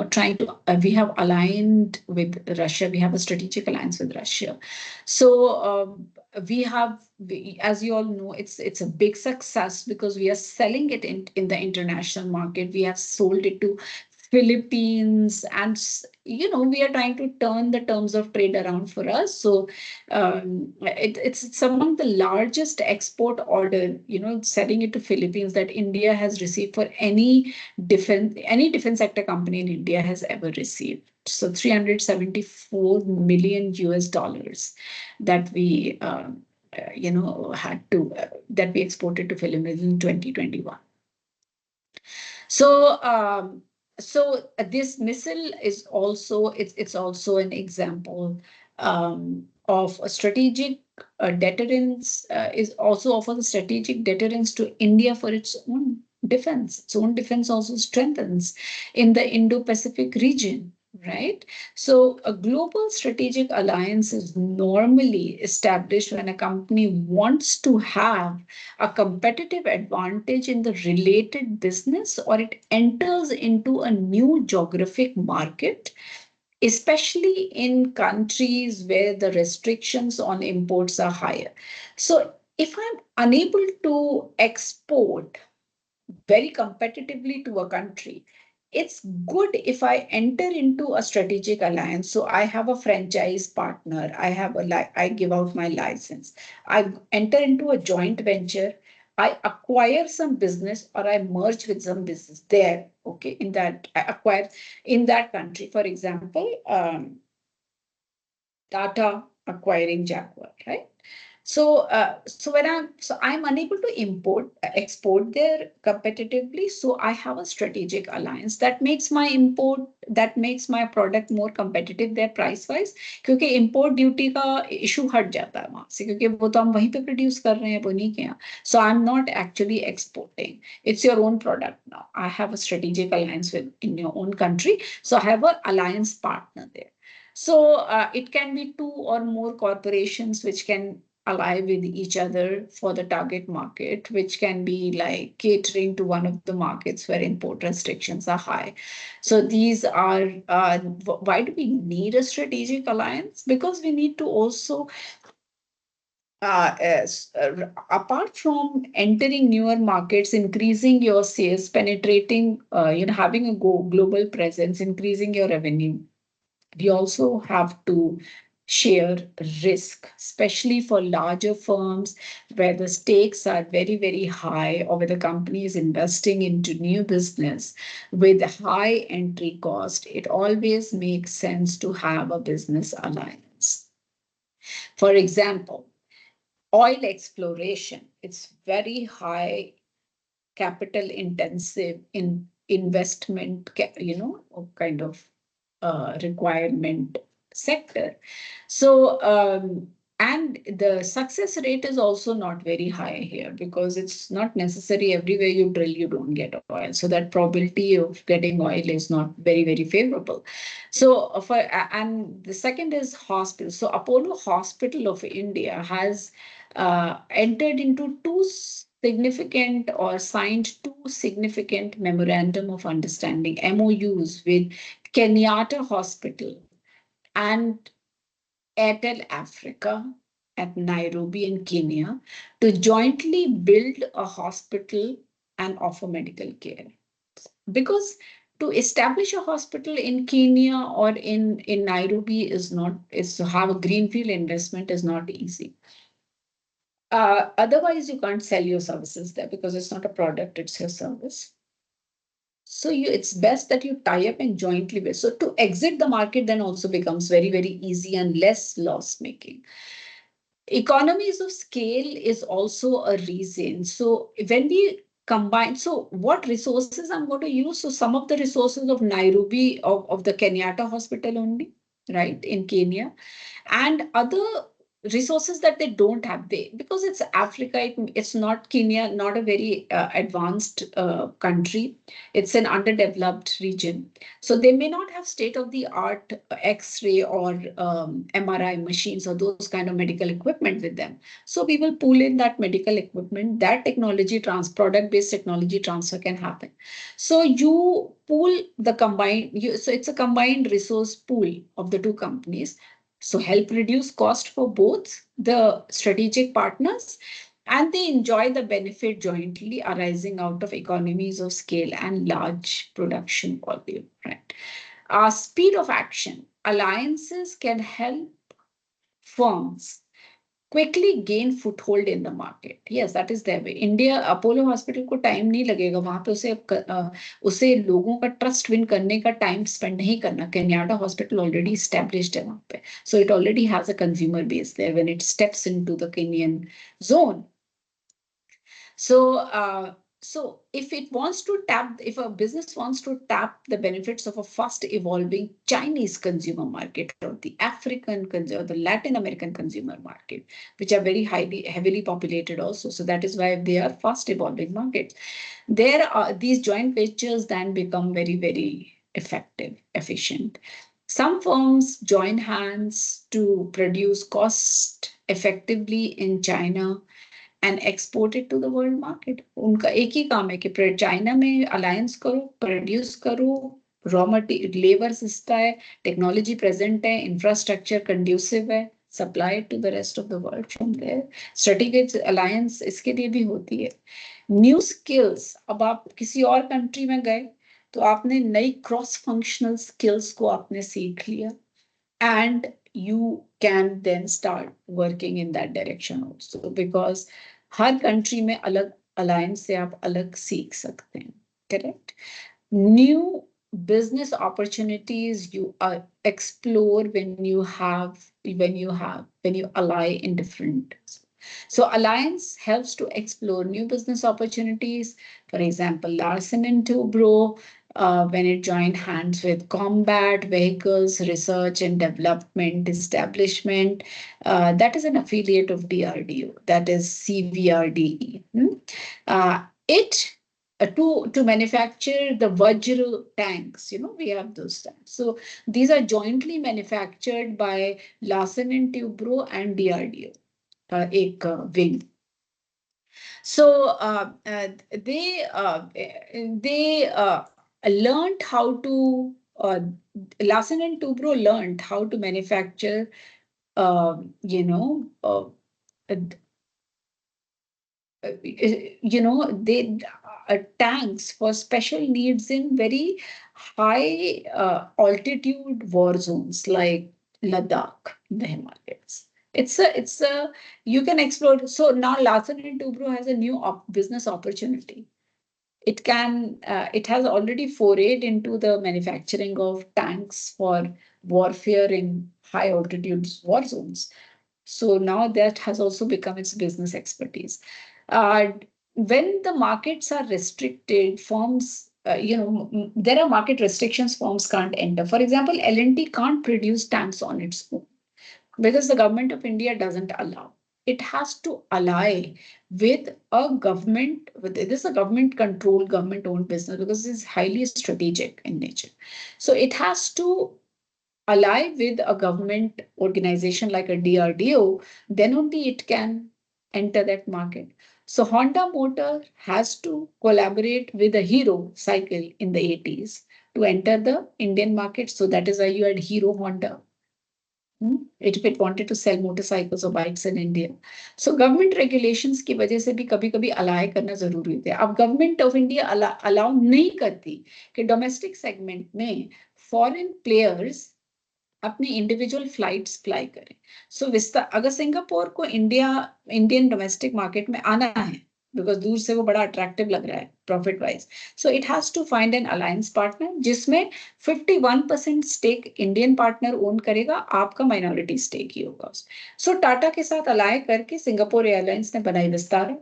trying to we have aligned with Russia. We have a strategic alliance with Russia. So as you all know, it's a big success because we are selling it in the international market. We have sold it to Philippines, and we are trying to turn the terms of trade around for us. So it's among the largest export order, selling it to Philippines, that India has received for any defense sector company in India has ever received. So 374 million US dollars that we that we exported to Philippines in 2021. So, this missile is also it's also an example of a strategic deterrence. Is also offers a strategic deterrence to India for its own defense. Its own defense also strengthens in the Indo-Pacific region. Right. So a global strategic alliance is normally established when a company wants to have a competitive advantage in the related business or it enters into a new geographic market, especially in countries where the restrictions on imports are higher. So, if I'm unable to export very competitively to a country, it's good if I enter into a strategic alliance. So I have a franchise partner. I give out my license. I enter into a joint venture. I acquire some business or I merge with some business there. Okay, in that I acquire in that country. For example, Tata acquiring Jaguar, right? So I'm unable to export there competitively. So I have a strategic alliance that makes my product more competitive there price wise. क्योंकि import duty का issue हट जाता है वहां से क्योंकि वो तो हम वहीं पे produce कर रहे हैं वो नहीं किया. So I'm not actually exporting. It's your own product now. I have a strategic alliance with in your own country. So I have an alliance partner there. So it can be two or more corporations which can ally with each other for the target market, which can be like catering to one of the markets where import restrictions are high. So these are why do we need a strategic alliance? Because we need to also apart from entering newer markets, increasing your sales, penetrating, having a global presence, increasing your revenue, we also have to share risk, especially for larger firms where the stakes are very, very high, or where the company is investing into new business with high entry cost. It always makes sense to have a business alliance. For example, oil exploration, it's very high capital intensive in investment, kind of requirement sector. So, and the success rate is also not very high here because it's not necessary everywhere you drill, you don't get oil. So that probability of getting oil is not very, very favorable. So, and the second is hospital. So, Apollo Hospital of India has entered into two significant or signed two significant memorandum of understanding MOUs with Kenyatta Hospital and Airtel Africa at Nairobi in Kenya to jointly build a hospital and offer medical care. Because to establish a hospital in Kenya or in Nairobi is to have a greenfield investment is not easy. Otherwise, you can't sell your services there because it's not a product, it's your service. So it's best that you tie up and jointly build. So to exit the market then also becomes very, very easy and less loss making. Economies of scale is also a reason. So when we combine, so what resources I'm going to use? So some of the resources of Nairobi, of the Kenyatta Hospital only, right, in Kenya, and other resources that they don't have, because it's Africa, it's not Kenya, not a very advanced country, it's an underdeveloped region, so they may not have state of the art x-ray or MRI machines or those kind of medical equipment with them. So we will pull in that medical equipment, that product based technology transfer can happen. So you pool the so it's a combined resource pool of the two companies. So help reduce cost for both the strategic partners, and they enjoy the benefit jointly arising out of economies of scale and large production volume. Right. Speed of action. Alliances can help firms quickly gain foothold in the market. Yes, that is their way. India, Apollo Hospital को time नहीं लगेगा वहां पे उसे लोगों का trust win करने का time spend नहीं करना. Kenyatta Hospital already established है वहां पे, so it already has a consumer base there when it steps into the Kenyan zone. So if a business wants to tap the benefits of a fast evolving Chinese consumer market or the African consumer, the Latin American consumer market, which are very heavily populated also. So that is why they are fast evolving markets. These joint ventures then become very, very effective, efficient. Some firms join hands to produce cost effectively in China and export it to the world market. उनका एक ही काम है कि China में alliance करो, produce करो, raw material labour सस्ता है, टेक्नोलॉजी प्रेजेंट है, इंफ्रास्ट्रक्चर कंड्यूसिव है, supply to the rest of the world from there. Strategic alliance इसके लिए भी होती है. न्यू स्किल्स, अब आप किसी और कंट्री में गए, तो आपने नई क्रॉस फंक्शनल स्किल्स को आपने सीख लिया, and you can then start working in that direction also, because her country में अलग alliance से आप अलग सीख सकते हैं, correct? New business opportunities you explore when you ally in different. So alliance helps to explore new business opportunities. For example, Larsen and Toubro, when it joined hands with Combat Vehicles Research and Development Establishment, that is an affiliate of DRDO, that is CVRDE. It to manufacture the Vajra tanks, we have those tanks. So these are jointly manufactured by Larsen and Toubro and DRDO, एक wing. So they learned how to Larsen and Toubro learned how to manufacture they tanks for special needs in very high altitude war zones like Ladakh, the Himalayas. It's a you can explore. So now Larsen and Toubro has a new business opportunity. It has already forayed into the manufacturing of tanks for warfare in high altitude war zones. So now that has also become its business expertise. Uh, when the markets are restricted, firms, there are market restrictions, firms can't enter. For example, L&T can't produce tanks on its own because the government of India doesn't allow. It has to ally with a government. This is a government controlled, government owned business because it's highly strategic in nature. So it has to ally with a government organization like a DRDO, then only it can enter that market. So Honda Motor has to collaborate with a Hero cycle in the 80s to enter the Indian market. So that is why you had Hero Honda. If it wanted to sell motorcycles or bikes in India. So government regulations की वजह से भी कभी-कभी अलाय करना जरूरी होता है. अब गवर्नमेंट ऑफ इंडिया अलाउ नहीं करती कि डोमेस्टिक सेगमेंट में फॉरेन प्लेयर्स अपनी इंडिविजुअल फ्लाइट्स फ्लाई करें. सो अगर सिंगापुर को इंडियन डोमेस्टिक मार्केट में आना है, बिकॉज दूर से वो बड़ा अट्रैक्टिव लग रहा है profit wise, so it has to find an alliance partner जिसमें 51% स्टेक इंडियन पार्टनर ओन करेगा, आपका माइनॉरिटी स्टेक ही होगा. सो टाटा के साथ अलाय करके सिंगापुर एयरलाइंस ने बनाई विस्तारा,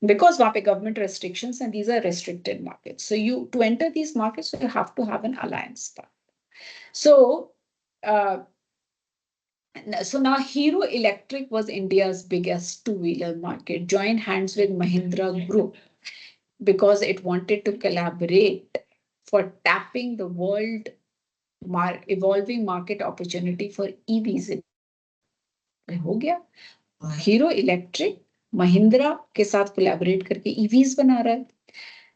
because वहाँ पे government restrictions and these are restricted markets. So to enter these markets, you have to have an alliance partner. Uh, so now Hero Electric was India's biggest two-wheeler market, joined hands with Mahindra Group because it wanted to collaborate for tapping the world evolving market opportunity for EVs in India. हो गया. Hero Electric Mahindra के साथ collaborate करके EVs बना रहा है.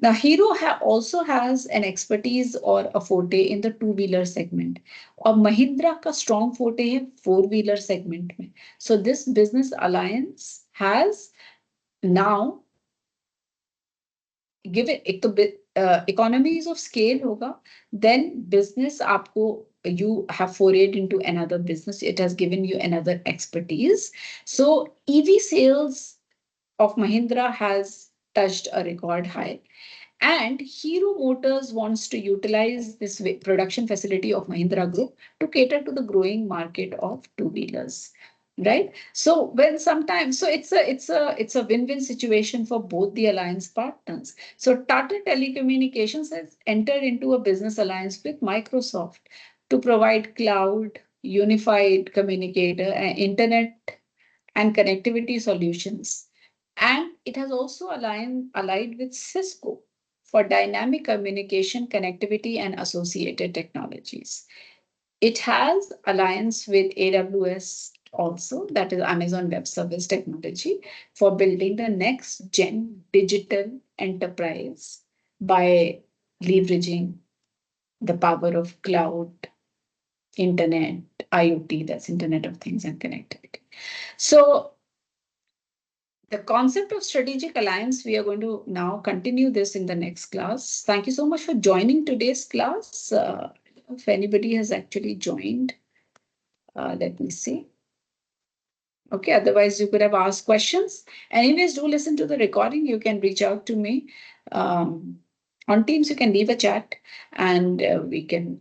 Now, Hero also has an expertise or a forte in the two-wheeler segment. और Mahindra का strong forte है four-wheeler segment में. So this business alliance has now given एक तो economies of scale होगा, then business आपको you have forayed into another business. It has given you another expertise. So EV sales of Mahindra has touched a record high. And Hero Motors wants to utilize this production facility of Mahindra Group to cater to the growing market of two-wheelers, right? So when sometimes, so it's a win-win situation for both the alliance partners. So Tata Telecommunications has entered into a business alliance with Microsoft to provide cloud, unified communicator, and internet and connectivity solutions. And it has also allied with Cisco for dynamic communication, connectivity, and associated technologies. It has alliance with AWS also, that is Amazon Web Service Technology, for building the next gen digital enterprise by leveraging the power of cloud, internet, IoT, that's Internet of Things and connectivity. So The concept of strategic alliance, we are going to now continue this in the next class. Thank you so much for joining today's class. If anybody has actually joined, let me see. Okay, otherwise you could have asked questions. Anyways, do listen to the recording. You can reach out to me. On Teams, you can leave a chat and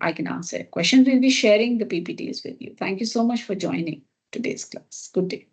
I can answer questions. We'll be sharing the PPTs with you. Thank you so much for joining today's class. Good day.